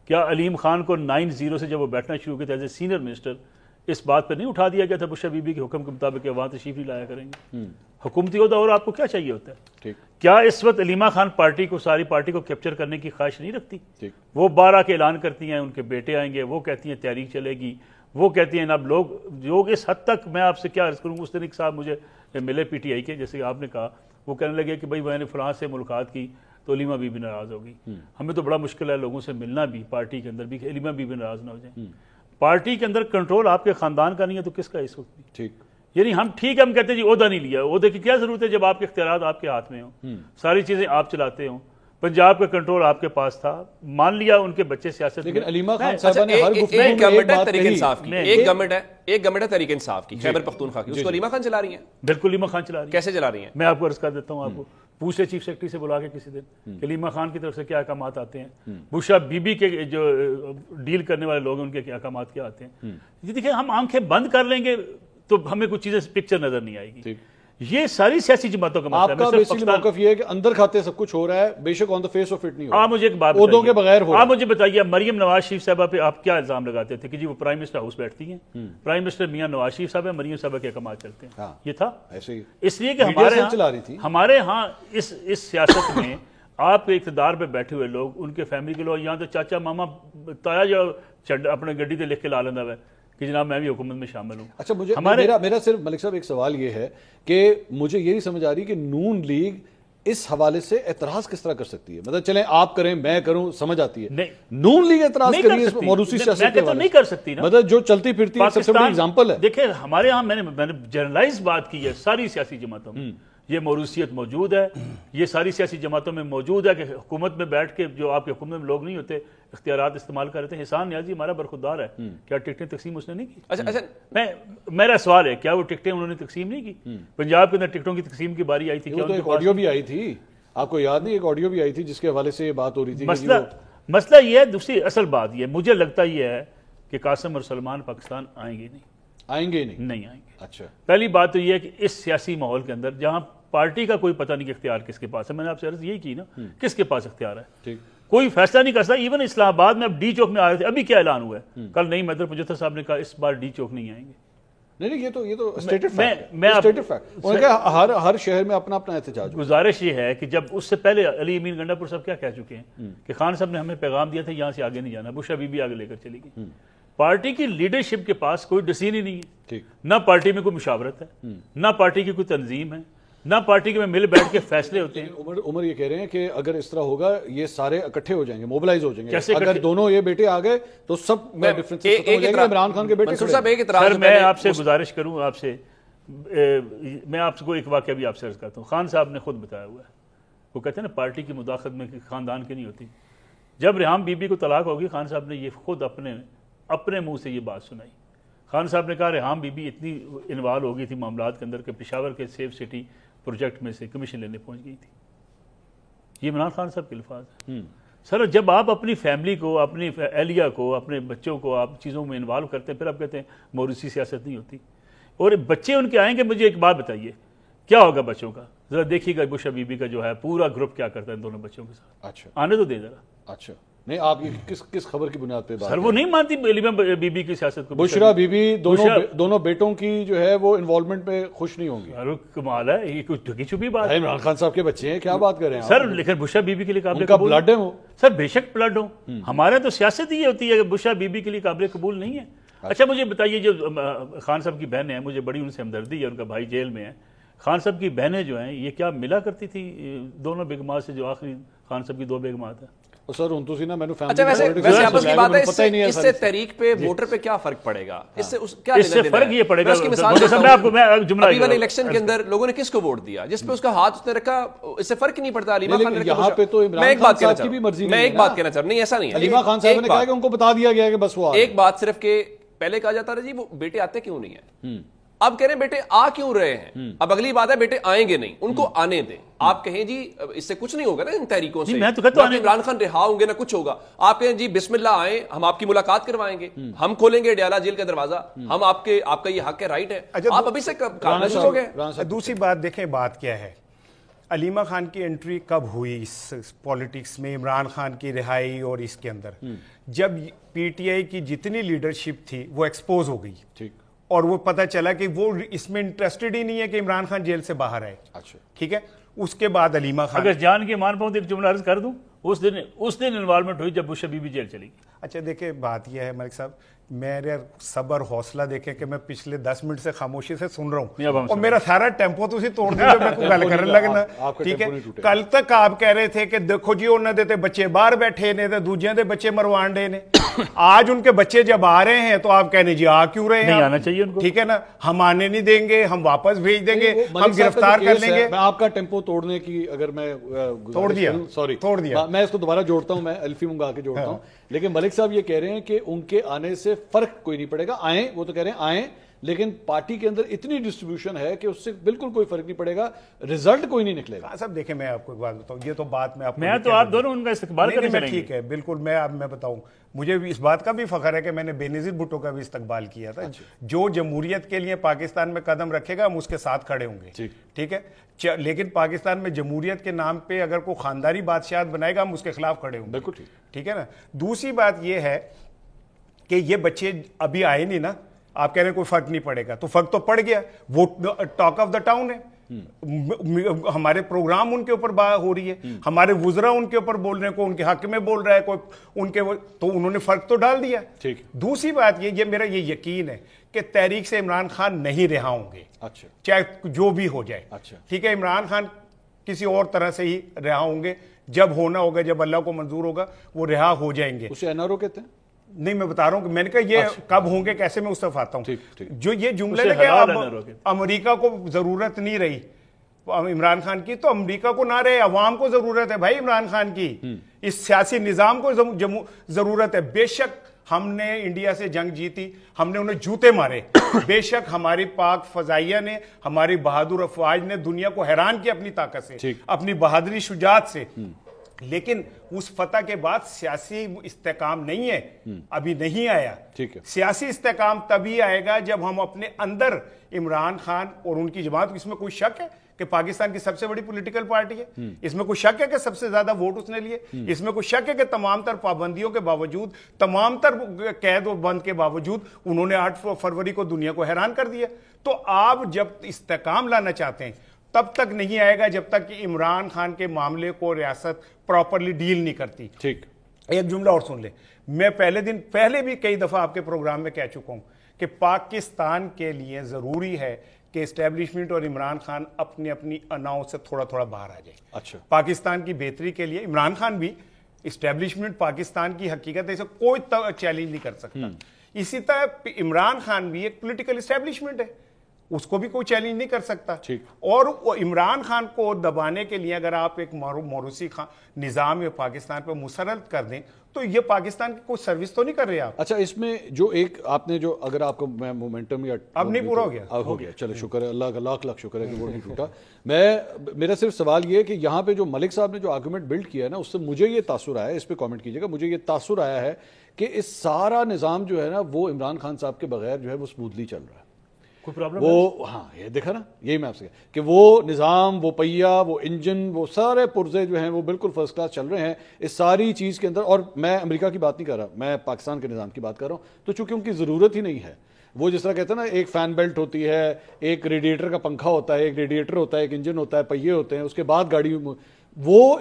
کیا علیم خان کو 9-0 سے جب وہ بیٹھنا شروع کیا تھا ایز اے سینئر منسٹر, اس بات پہ نہیں اٹھا دیا گیا تھا بشرا بی بی کے حکم کے مطابق کہ وہاں تشریف نہیں لایا کریں گے؟ حکومتی عہدہ اور آپ کو کیا چاہیے ہوتا ہے؟ کیا اس وقت علیمہ خان پارٹی کو, ساری پارٹی کو کیپچر کرنے کی خواہش نہیں رکھتی؟ وہ 12 کے اعلان کرتی ہیں, ان کے بیٹے آئیں گے, وہ کہتی ہیں تحریک چلے گی, وہ کہتی ہیں اب لوگ اس حد تک, میں آپ سے کیا عرض کروں, اس دن ایک صاحب مجھے ملے پی ٹی آئی کے, جیسے کہ آپ نے کہا, وہ کہنے لگے کہ بھائی میں نے فلاں سے ملاقات کی تو علیمہ بی بی ناراض ہوگی. ہمیں تو بڑا مشکل ہے لوگوں سے ملنا بھی پارٹی کے اندر بھی کہ علیمہ بی بی ناراض نہ ہو جائیں. پارٹی کے اندر کنٹرول آپ کے خاندان کا نہیں ہے تو کس کا ہے اس وقت بھی؟ ٹھیک, یعنی ہم ٹھیک ہے, ہم کہتے ہیں جی عہدہ نہیں لیا, عہدے کی کیا ضرورت ہے جب آپ کے اختیارات آپ کے ہاتھ میں ہوں, ساری چیزیں آپ چلاتے ہوں, پنجاب کا کنٹرول آپ کے پاس تھا, مان لیا ان کے بچے سیاست. لیکن علیمہ خان صاحبہ نے ہر گفتگو میں ایک بات کہی, ایک گورنمنٹ ہے تحریک انصاف کی, خیبر پختونخوا کی, اس کو علیمہ خان چلا رہی ہیں. بالکل علیمہ خان چلا رہی ہیں. کیسے چلا رہی ہیں؟ میں آپ کو عرض کر دیتا ہوں, آپ کو پوچھ لے چیف سیکرٹری سے بلا کے کسی دن کہ علیمہ خان کی طرف سے کیا احکامات آتے ہیں, بشرا بی بی کے جو ڈیل کرنے والے لوگ ہیں ان کے کیا احکامات کیا آتے ہیں. دیکھیں ہم آنکھیں بند کر لیں گے تو ہمیں کچھ چیزیں پکچر نظر نہیں آئے گی. یہ ساری سیاسی جماعتوں کا مسئلہ ہے. آپ کا بیسیکلی موقف یہ ہے کہ اندر کھاتے سب کچھ ہو رہا ہے, بے شک آن دا فیس آف اٹ نہیں ہو رہا. آپ مجھے ایک بات عہدوں کے بغیر ہو رہا ہے. آپ مجھے بتائیے, مریم نواز شریف صاحبہ پہ آپ کیا الزام لگاتے تھے کہ جی وہ پرائم منسٹر ہاؤس بیٹھتی ہیں, پرائم منسٹر میاں نواز شریف صاحب ہیں, مریم صاحبہ کے احکامات چلتے ہیں, یہ تھا ایسے ہی. اس لیے کہ ہمارے ہاں اس سیاست میں آپ کے اقتدار پہ بیٹھے ہوئے لوگ, ان کے فیملی کے لوگ, یہاں تو چاچا ماما تایا جو اپنے گڈی تے لکھ کے لا لینا ہے کہ جناب میں بھی حکومت میں شامل ہوں. اچھا, مجھے میرا صرف ملک صاحب ایک سوال یہ ہے کہ مجھے یہ نہیں سمجھ آ رہی کہ نون لیگ اس حوالے سے اعتراض کس طرح کر سکتی ہے. مطلب چلیں آپ کریں میں کروں سمجھ آتی ہے, نون لیگ اعتراض کریے اس موروثی سیاست کے حوالے نہیں کر سکتی نا. مطلب جو چلتی پھرتی ہے سب سے بڑی ایگزامپل ہے. دیکھیں ہمارے ہاں میں نے جنرلائز بات کی ہے, ساری سیاسی جماعتوں میں یہ موروثیت موجود ہے, یہ ساری سیاسی جماعتوں میں موجود ہے کہ حکومت میں بیٹھ کے جو آپ کی حکومت میں لوگ نہیں ہوتے اختیارات استعمال کر رہے تھے. احسان نیازی ہمارا برخودار ہے, کیا ٹکٹیں تقسیم اس نے نہیں کی؟ اچھا میرا سوال ہے, کیا وہ ٹکٹیں انہوں نے تقسیم نہیں کی؟ پنجاب کے اندر ٹکٹوں کی تقسیم کی باری آئی تھی, کیا ایک آڈیو بھی آئی تھی, آپ کو یاد نہیں, ایک آڈیو بھی آئی تھی جس کے حوالے سے یہ بات ہو رہی تھی. مسئلہ یہ ہے, دوسری اصل بات یہ مجھے لگتا یہ ہے کہ قاسم اور سلمان پاکستان آئیں گے نہیں. آئیں گے نہیں آئیں گے. اچھا, پہلی بات تو یہ ہے کہ اس سیاسی ماحول کے اندر جہاں پارٹی کا کوئی پتہ نہیں کہ اختیار کس کے پاس ہے, میں نے آپ سے عرض یہی کی نا, کس کے پاس اختیار ہے, کوئی فیصلہ نہیں کر سکتا. ایون اسلام آباد میں اب ڈی چوک میں آ رہے تھے, ابھی کیا اعلان ہوا ہے کل, نہیں میدر پجتر صاحب نے کہا اس بار ڈی چوک نہیں آئیں گے. نہیں, یہ تو اسٹیٹڈ فیکٹ ہے. ہر شہر میں اپنا اپنا احتجاج. گزارش یہ ہے کہ جب اس سے پہلے علی امین گنڈا پور صاحب کیا کہہ چکے ہیں کہ خان صاحب نے ہمیں پیغام دیا تھا یہاں سے آگے نہیں جانا, بشرا بی بی آگے لے کر چلی گئی. پارٹی کی لیڈرشپ کے پاس کوئی ڈسیزن ہی نہیں ہے, نہ پارٹی میں کوئی مشاورت ہے, نہ پارٹی کی کوئی تنظیم ہے, نہ پارٹی کے میں مل بیٹھ کے فیصلے ہوتے ہیں. عمر یہ کہہ رہے ہیں کہ اگر اس طرح ہوگا یہ سارے اکٹھے ہو جائیں گے, موبلائز ہو جائیں گے. اگر دونوں یہ بیٹے آ گئے تو سب ڈفرینس عمران خان کے بیٹے. سر میں آپ سے گزارش کروں, آپ سے میں آپ کو ایک واقعہ بھی آپ سے عرض کرتا ہوں. خان صاحب نے خود بتایا ہوا ہے, وہ کہتے ہیں نا پارٹی کی مداخلت میں خاندان کی نہیں ہوتی. جب ریحام بی بی کو طلاق ہوگی, خان صاحب نے یہ خود اپنے منہ سے یہ بات سنائی. خان صاحب نے کہا ریحام بی بی اتنی انوالو ہو گئی تھی معاملات کے اندر کہ پشاور کے سیف سٹی پروجیکٹ میں سے کمیشن لینے پہنچ گئی تھی. یہ عمران خان صاحب کے الفاظ ہیں. سر جب آپ اپنی فیملی کو, اپنی اہلیہ کو, اپنے بچوں کو آپ چیزوں میں انوالو کرتے ہیں, پھر آپ کہتے ہیں موروثی سیاست نہیں ہوتی. اور بچے ان کے آئیں گے, مجھے ایک بات بتائیے کیا ہوگا بچوں کا, ذرا دیکھیے گا بشرا بی بی کا جو ہے پورا گروپ کیا کرتا ہے ان دونوں بچوں کے ساتھ. اچھا, آنے تو دیں ذرا. اچھا, نہیں آپ کس خبر کی بنیاد پہ بات؟ سر وہ نہیں مانتی علیمہ بی بی کی سیاست کو. بشرا بی بی دونوں بیٹوں کی جو ہے وہ انوالومنٹ پہ خوش نہیں ہوں گی. کمال ہے, یہ کچھ ڈھکی چھپی بات ہے. عمران خان صاحب کے بچے ہیں, کیا بات کر رہے ہیں سر؟ لیکن بشرا بی بی کے لیے قابل قبول بلڈ ہے وہ. سر بے شک بلڈ ہو, ہمارے تو سیاست ہی یہ ہوتی ہے کہ بشرا بی بی کے لیے قابل قبول نہیں ہے. اچھا مجھے بتائیے, جو خان صاحب کی بہنیں ہیں, مجھے بڑی ان سے ہمدردی ہے, ان کا بھائی جیل میں ہے. خان صاحب کی بہنیں جو ہیں یہ کیا ملا کرتی تھی دونوں بیگمات سے, جو آخری خان صاحب کی 2 بیگمات ہیں؟ سر ان تو سی نا مینو اچھا ویسے آپس کی بات ہے, اس سے تحریک پہ ووٹر پہ کیا فرق پڑے گا؟ اس سے فرق یہ پڑے گا, ابھی والے الیکشن کے اندر لوگوں نے کس کو ووٹ دیا, جس پہ اس کا ہاتھ اس نے رکھا, اس سے فرق نہیں پڑتا. علیمہ خان نے یہاں پہ تو عمران خان صاحب کی بھی مرضی میں ایک بات کہنا چاہ رہا ہوں, نہیں ایسا نہیں ہے. علیمہ خان صاحب نے کہا کہ ان کو بتا دیا گیا کہ بس وہ ایک بات صرف کہ پہلے کہا جاتا رہا جی وہ بیٹے آتے کیوں نہیں ہیں, اب کہہ رہے ہیں بیٹے آ کیوں رہے ہیں. اب اگلی بات ہے بیٹے آئیں گے نہیں, ان کو آنے دیں. آپ کہیں جی اس سے کچھ نہیں ہوگا نا ان تحریکوں سے, عمران خان رہا ہوں گے نہ کچھ ہوگا. آپ کہیں جی بسم اللہ آئیں, ہم آپ کی ملاقات کروائیں گے, ہم کھولیں گے ڈیالہ جیل کا دروازہ, ہم آپ کا یہ حق ہے, رائٹ ہے. آپ ابھی سے کام ہو گئے. دوسری بات دیکھیں, بات کیا ہے, علیمہ خان کی انٹری کب ہوئی اس پالیٹکس میں, عمران خان کی رہائی اور اس کے اندر, جب پی ٹی آئی کی جتنی لیڈرشپ تھی وہ ایکسپوز ہو گئی, اور وہ پتہ چلا کہ وہ اس میں انٹرسٹڈ ہی نہیں ہے کہ عمران خان جیل سے باہر آئے. ٹھیک ہے, اس کے بعد علیمہ خان, اگر جان کی مان پاؤں تو ایک جملہ عرض کر دوں, اس دن انوالومنٹ ہوئی جب بشرا بی بی جیل چلی گئی. اچھا دیکھیں بات یہ ہے ملک صاحب, میرے صبر حوصلہ دیکھیں کہ میں پچھلے 10 منٹ سے خاموشی سے سن رہا ہوں, اور میرا سارا ٹیمپو تو توڑ دیا میں کو گل کرنے لگنا. ٹھیک ہے, کل تک آپ کہہ رہے تھے کہ دیکھو جی انہوں نے بچے باہر بیٹھے نے, دوجیاں دے بچے مروان ڈے نے. آج ان کے بچے جب آ رہے ہیں تو آپ کہنے جی آ کیوں رہے ہیں, آنا چاہیے ان کو. ٹھیک ہے نا, ہم آنے نہیں دیں گے, ہم واپس بھیج دیں گے, ہم گرفتار کر لیں گے. میں آپ کا ٹیمپو توڑنے کی اگر میں توڑ دیا, میں اس کو دوبارہ جوڑتا ہوں, میں الفی منگا کے جوڑتا ہوں. لیکن ملک صاحب یہ کہہ رہے ہیں کہ ان کے آنے سے فرق کوئی نہیں پڑے گا. آئیں, وہ تو کہہ رہے ہیں آئیں, لیکن پارٹی کے اندر اتنی ڈسٹریبیوشن ہے کہ اس سے بالکل کوئی فرق نہیں پڑے گا, رزلٹ کوئی نہیں نکلے گا. صاحب دیکھیں میں آپ کو ایک بات بتاؤں, یہ تو بات میں تو آپ دونوں ان کا استقبال کریں گے. ٹھیک ہے, بالکل. میں بتاؤں, مجھے بھی اس بات کا بھی فخر ہے کہ میں نے بے نظیر بھٹو کا بھی استقبال کیا تھا. جو جمہوریت کے لیے پاکستان میں قدم رکھے گا ہم اس کے ساتھ کھڑے ہوں گے. ٹھیک ہے, لیکن پاکستان میں جمہوریت کے نام پہ اگر کوئی خاندانی بادشاہت بنائے گا ہم اس کے خلاف کھڑے ہوں گے. بالکل ٹھیک ہے نا. دوسری بات یہ ہے کہ یہ بچے ابھی آئے نہیں نا, آپ کہہ رہے ہیں کوئی فرق نہیں پڑے گا, تو فرق تو پڑ گیا. وہ ٹاک آف دا ٹاؤن ہے, ہمارے پروگرام ان کے اوپر بات ہو رہی ہے, ہمارے وزراء ان کے اوپر بول رہے ہیں, کوئی ان کے حق میں بول رہا ہے, کوئی ان کے, تو انہوں نے فرق تو ڈال دیا. دوسری بات یہ میرا یہ یقین ہے کہ تحریک سے عمران خان نہیں رہا ہوں گے, چاہے جو بھی ہو جائے. ٹھیک ہے, عمران خان کسی اور طرح سے ہی رہا ہوں گے, جب ہونا ہوگا, جب اللہ کو منظور ہوگا وہ رہا ہو جائیں گے. اسے NRO کہتے ہیں. نہیں, میں بتا رہا ہوں کہ میں نے کہا یہ کب ہوں گے کیسے, میں اس طرف آتا ہوں. جو یہ جملہ ہے کہ امریکہ کو ضرورت نہیں رہی عمران خان کی, تو امریکہ کو نہ رہے, عوام کو ضرورت ہے بھائی عمران خان کی, اس سیاسی نظام کو ضرورت ہے. بے شک ہم نے انڈیا سے جنگ جیتی, ہم نے انہیں جوتے مارے, بے شک ہماری پاک فضائیہ نے, ہماری بہادر افواج نے دنیا کو حیران کیا اپنی طاقت سے, اپنی بہادری شجاعت سے. لیکن اس فتح کے بعد سیاسی استحکام نہیں ہے, ابھی نہیں آیا. سیاسی استحکام تبھی آئے گا جب ہم اپنے اندر عمران خان اور ان کی جماعت, اس میں کوئی شک ہے کہ پاکستان کی سب سے بڑی پولیٹیکل پارٹی ہے, اس میں کوئی شک ہے کہ سب سے زیادہ ووٹ اس نے لیے, اس میں کوئی شک ہے کہ تمام تر پابندیوں کے باوجود, تمام تر قید و بند کے باوجود انہوں نے 8 فروری کو دنیا کو حیران کر دیا. تو آپ جب استحکام لانا چاہتے ہیں تب تک نہیں آئے گا جب تک کہ عمران خان کے معاملے کو ریاست پراپرلی ڈیل نہیں کرتی. ٹھیک, ایک جملہ اور سن لیں, میں پہلے بھی کئی دفعہ آپ کے پروگرام میں کہہ چکا ہوں کہ پاکستان کے لیے ضروری ہے کہ اسٹیبلشمنٹ اور عمران خان اپنی اناؤں سے تھوڑا تھوڑا باہر آ جائے. اچھا, پاکستان کی بہتری کے لیے عمران خان بھی, اسٹیبلشمنٹ پاکستان کی حقیقت ہے, اسے کوئی چیلنج نہیں کر سکتا. اسی طرح عمران خان بھی ایک پولیٹیکل اسٹیبلشمنٹ ہے, اس کو بھی کوئی چیلنج نہیں کر سکتا. اور عمران خان کو دبانے کے لیے اگر آپ ایک موروثی نظام پاکستان پہ مسلط کر دیں تو یہ پاکستان کی کوئی سروس تو نہیں کر رہے آپ. اچھا, اس میں جو ایک آپ نے جو, اگر آپ کو میں مومنٹم یا اب نہیں پورا ہو گیا, چلے شکر ہے اللہ کا, لاکھ شکر ہے کہ وہ نہیں ٹوٹا. میرا صرف سوال یہ ہے کہ یہاں پہ جو ملک صاحب نے جو آرگومنٹ بلڈ کیا ہے نا, اس سے مجھے یہ تاثر آیا ہے, اس پہ کامنٹ کیجیے گا, مجھے یہ تاثر آیا ہے کہ اس سارا نظام جو ہے نا وہ عمران خان صاحب کے بغیر جو ہے وہ اسموتھلی چل رہا ہے. وہ ہاں, یہ دیکھا نا, یہی میں آپ سے کہ وہ نظام, وہ پہیا, وہ انجن, وہ سارے پرزے جو ہیں وہ بالکل فرسٹ کلاس چل رہے ہیں اس ساری چیز کے اندر. اور میں امریکہ کی بات نہیں کر رہا, میں پاکستان کے نظام کی بات کر رہا ہوں. تو چونکہ ان کی ضرورت ہی نہیں ہے, وہ جس طرح کہتے ہیں نا ایک فین بیلٹ ہوتی ہے, ایک ریڈیٹر کا پنکھا ہوتا ہے, ایک ریڈیٹر ہوتا ہے, ایک انجن ہوتا ہے, پہیے ہوتے ہیں, اس کے بعد گاڑی, وہ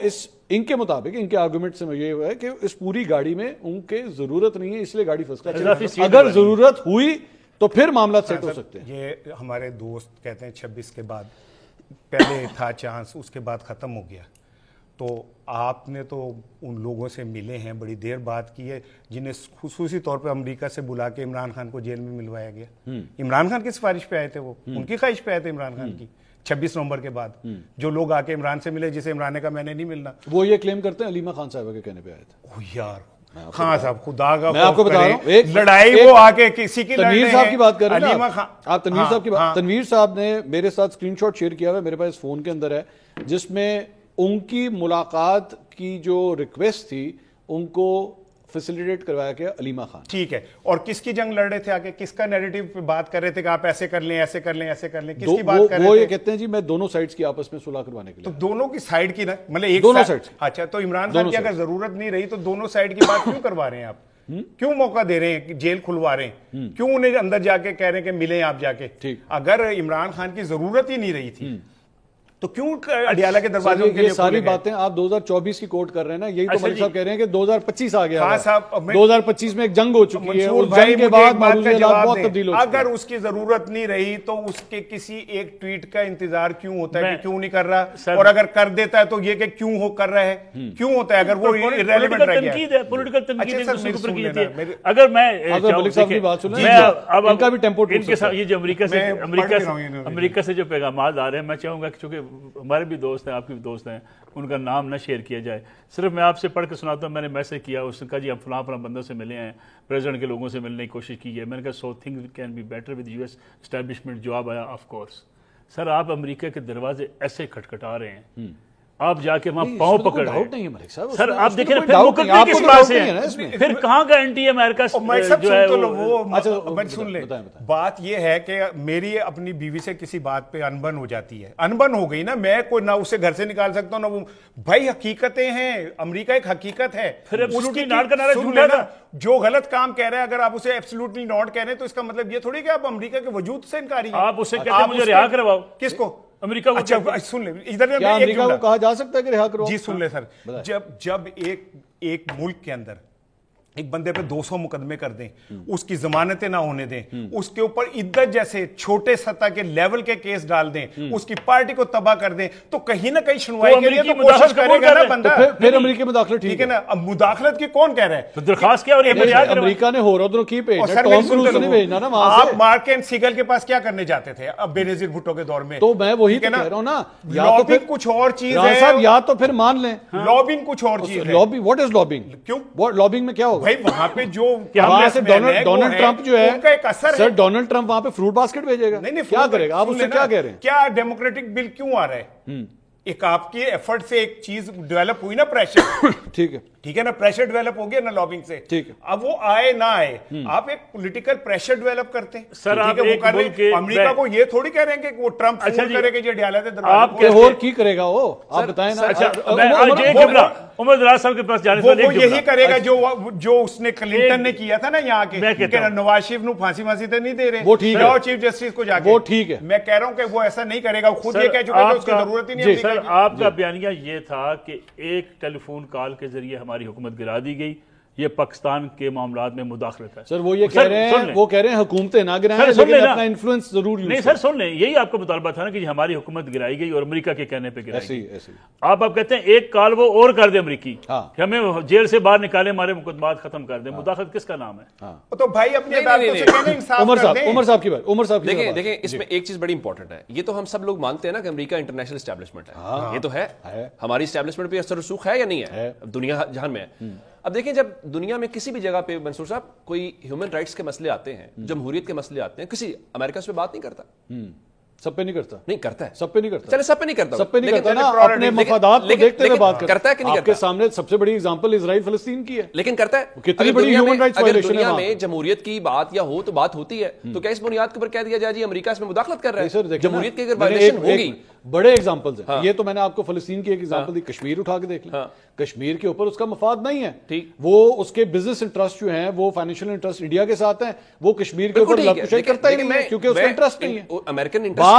ان کے مطابق, ان کے آرگومنٹ سے یہ ہے کہ اس پوری گاڑی میں ان کے ضرورت نہیں ہے, اس لیے گاڑی فرسٹ کلاس. اگر ضرورت ہوئی تو پھر معاملہ سیٹ ہو سکتے ہیں. یہ ہمارے دوست کہتے ہیں 26 کے بعد پہلے تھا چانس, اس کے بعد ختم ہو گیا. تو آپ نے تو ان لوگوں سے ملے ہیں, بڑی دیر بات کی ہے, جنہیں خصوصی طور پہ امریکہ سے بلا کے عمران خان کو جیل میں ملوایا گیا. عمران خان کی سفارش پہ آئے تھے, وہ ان کی خواہش پہ آئے تھے عمران خان کی. 26 نومبر کے بعد جو لوگ آ کے عمران سے ملے, جسے عمران نے کہا میں نے نہیں ملنا, وہ یہ کلیم کرتے ہیں علیمہ خان صاحبہ کے کہنے پہ آئے تھے. یار خان صاحب خدا کا, میں آپ کو بتا رہا ہوں, ایک لڑائی وہ آ کے کسی کی تنویر صاحب کی بات کر رہے ہیں آپ, تنویر صاحب کی بات. تنویر صاحب نے میرے ساتھ اسکرین شاٹ شیئر کیا ہوا ہے, میرے پاس فون کے اندر ہے, جس میں ان کی ملاقات کی جو ریکویسٹ تھی ان کو فیسیلیٹیٹ کروایا گیا علیمہ خان. ٹھیک ہے, اور کس کی جنگ لڑ رہے تھے آگے, کس کا نیریٹو پہ بات کر رہے تھے کہ آپ ایسے کر لیں, ایسے کر لیں, ایسے کر لیں, کس کی بات کر رہے تھے؟ وہ یہ کہتے ہیں جی میں دونوں سائڈز کی آپس میں صلح کروانے کے لیے. تو دونوں کی سائیڈ کی نا, مطلب ایک دونوں سائڈ. اچھا, تو عمران خان کی اگر ضرورت نہیں رہی تو دونوں سائڈ کی بات کیوں کروا رہے ہیں آپ, کیوں موقع دے رہے ہیں, جیل کھلوا رہے ہیں, کیوں انہیں اندر جا کے کہہ رہے ہیں کہ ملیں آپ جا کے؟ اگر عمران خان کی ضرورت ہی نہیں رہی تھی تو کیوں اڈیالہ کے دروازوں کے لیے ساری باتیں آپ 2024 کی کوٹ کر رہے ہیں نا, یہی تو ملک صاحب کہہ رہے ہیں کہ 2025 آ گیا, 2025 میں ایک جنگ ہو چکی ہے, اس جنگ کے بعد معروضی حالات بہت تبدیل ہو چکے ہیں. اگر اس کی ضرورت نہیں رہی تو اس کے کسی ایک ٹویٹ کا انتظار کیوں ہوتا ہے کہ کیوں نہیں کر رہا, اور اگر کر دیتا ہے تو یہ کہ کیوں ہو کر رہا ہے, کیوں ہوتا ہے اگر وہ ریلیونٹ رہ گیا. پولیٹیکل تنقید ہے. اگر میں ملک صاحب کی بات سنیں, اب ان کا بھی ٹیمپو ان کے ساتھ یہ جو امریکہ سے جو پیغامات آ رہے ہیں, میں چاہوں گا کہ چونکہ ہمارے بھی دوست ہیں, آپ کے بھی دوست ہیں, ان کا نام نہ شیئر کیا جائے. صرف میں آپ سے پڑھ کے سناتا ہوں, میں نے میسج کیا, اس نے کہا جی ہم فلاں بندوں سے ملے ہیں, پریزیڈنٹ کے لوگوں سے ملنے کی کوشش کی ہے. میں نے کہا so things can be better with U S establishment. جواب آیا آف کورس. سر آپ امریکہ کے دروازے ایسے کھٹکھٹا رہے ہیں, آپ جا کے وہاں پاؤں پکڑ رہے ہیں. سر آپ دیکھیں پھر مقدمے کس بات سے ہیں, پھر کہاں کا اینٹی امریکہ جو ہے وہ سن لیں. بات یہ ہے کہ میری اپنی بیوی سے کسی بات پہ انبن ہو جاتی ہے, انبن ہو گئی نا, میں کوئی نہ اسے گھر سے نکال سکتا ہوں نہ وہ. بھائی حقیقتیں ہیں, امریکہ ایک حقیقت ہے, جو غلط کام کہہ رہے ہیں اگر آپ اسے ایبسولوٹلی ناٹ کہہ رہے ہیں تو اس کا مطلب یہ تھوڑی کہ آپ امریکہ کے وجود سے انکاری ہیں. آپ اسے کہتے ہیں مجھے رہا کرواؤ. کس کو؟ امریکہ کو. اچھا سن لیں, ادھر امریکہ کو کہا جا سکتا ہے کہ رہا کرو. جی سن لیں سر, جب ایک ملک کے اندر ایک بندے پہ 200 مقدمے کر دیں, اس کی ضمانتیں نہ ہونے دیں, اس کے اوپر عدت جیسے چھوٹے سطح کے لیول کے کیس ڈال دیں, اس کی پارٹی کو تباہ کر دیں, تو کہیں نہ کہیں سنوائی کے لیے تو کوشش کرے گا نا بندہ. پھر امریکی مداخلت ٹھیک ہے نا, اب مداخلت کی کون کہہ رہا ہے؟ درخواست کیا, اور امریکہ نے ہو رہا کی بھیجنا, ٹام کروز نے بھیجنا نا وہاں سے. آپ مارک اینڈ سیگل کے پاس کیا کرنے جاتے تھے اب بے نظیر بھٹو کے دور میں؟ تو میں وہی کہہ رہا ہوں نا, لابنگ کچھ اور چیز ہے صاحب, یا تو پھر مان لیں لابنگ کچھ اور چیز ہے. What is lobbying? کیوں لابنگ میں کیا ہوگا بھائی؟ وہاں پہ جو ڈونلڈ ٹرمپ جو ہے, ان کا ایک اثر سر ڈونلڈ ٹرمپ وہاں پہ فروٹ باسکٹ بھیجے گا, کیا کرے گا؟ آپ اس سے کیا کہہ رہے ہیں؟ کیا ڈیموکریٹک بل کیوں آ رہا ہے؟ ایک آپ کی ایفرٹ سے ایک چیز ڈیولپ ہوئی نا, پریشر ٹھیک ہے نا, پریشر ڈیولپ ہو گیا نا لابنگ سے, اب وہ آئے نہ آئے, آپ ایک پولیٹیکل پریشر ڈیولپ کرتے ہیں. سر آپ امریکہ کو یہ تھوڑی کہہ رہے ہیں کہ وہ ٹرمپ فون کرے گا, یہ ڈیالت ہے آپ کے اور کی کرے گا وہ, آپ بتائیں نا. عمر دراز صاحب کے پاس جانے سے وہ یہی کرے گا جو اس نے کلنٹن نے کیا تھا نا یہاں کے, کہ نواز شریف نو پھانسی تو نہیں دے رہے, وہ ٹھیک ہے, چیف جسٹس کو جا کے, وہ ٹھیک ہے, میں کہہ رہا ہوں کہ وہ ایسا نہیں کرے گا, خود یہ کہہ چکا کہ اس کی ضرورت ہی نہیں. سر آپ کا بیانیہ یہ تھا کہ ایک ٹیلی فون کال کے ذریعے ہماری حکومت گرا دی گئی, یہ پاکستان کے معاملات میں مداخلت ہے. سر وہ یہ کہہ رہے ہیں, وہ کہہ رہے ہیں حکومتیں نہ گرائیں لیکن اپنا انفلوئنس ضرور یوز. نہیں سر سن لیں, یہی آپ کا مطالبہ تھا نا کہ ہماری حکومت گرائی گئی اور امریکہ کے کہنے پہ گرائی گئی. آپ کہتے ہیں ایک کال وہ اور کر دے امریکی کہ ہمیں جیل سے باہر نکالے, ہمارے مقدمات ختم کر دیں. مداخلت کس کا نام ہے؟ تو بھائی اپنی عدالتوں سے کہنے انصاف کر دیں. عمر صاحب کی بات, عمر صاحب دیکھیں اس میں ایک چیز بڑی امپورٹنٹ ہے. یہ تو ہم سب لوگ مانتے ہیں نا کہ امریکہ انٹرنیشنل اسٹیبلشمنٹ ہے, یہ تو ہے, ہماری اسٹیبلشمنٹ پہ اثر رسوخ ہے یا نہیں ہے دنیا جہان میں. اب دیکھیں جب دنیا میں کسی بھی جگہ پہ منصور صاحب کوئی ہیومن رائٹس کے مسئلے آتے ہیں, جمہوریت کے مسئلے آتے ہیں, کسی امریکہ اس پہ بات نہیں کرتا, سب پہ نہیں کرتا, نہیں کرتا ہے, سب پہ نہیں کرتا, چلے سب پہ نہیں کرتا, سب پہ نہیں کرتا نا, اپنے مفادات کو دیکھتے ہوئے بات کرتا ہے کہ نہیں کرتا. آپ کے سامنے سب سے بڑی اگزامپل اسرائیل فلسطین کی ہے, لیکن کرتا ہے. کتنی بڑی ہیومن رائٹس وائلیشن ہے. اگر دنیا میں جمہوریت کی بات یا ہو تو بات ہوتی ہے, تو کیا اس بنیاد کے اوپر کہہ دیا جائے جی امریکہ اس میں مداخلت کر رہا ہے؟ جمہوریت کی اگر وائلیشن ہوگی, بڑے ایگزامپلز ہیں. یہ تو میں نے آپ کو فلسطین کی ایک ایگزامپل دی, کشمیر اٹھا کے دیکھ لیں, کشمیر کے اوپر اس کا مفاد نہیں ہے, وہ اس کے بزنس انٹرسٹ جو ہیں, وہ فائنینشیل انٹرسٹ انڈیا کے ساتھ ہیں, وہ کشمیر کے اوپر لبکشائی کرتا ہی نہیں ہے کیونکہ اس کا انٹرسٹ نہیں ہے. امریکن انٹرسٹ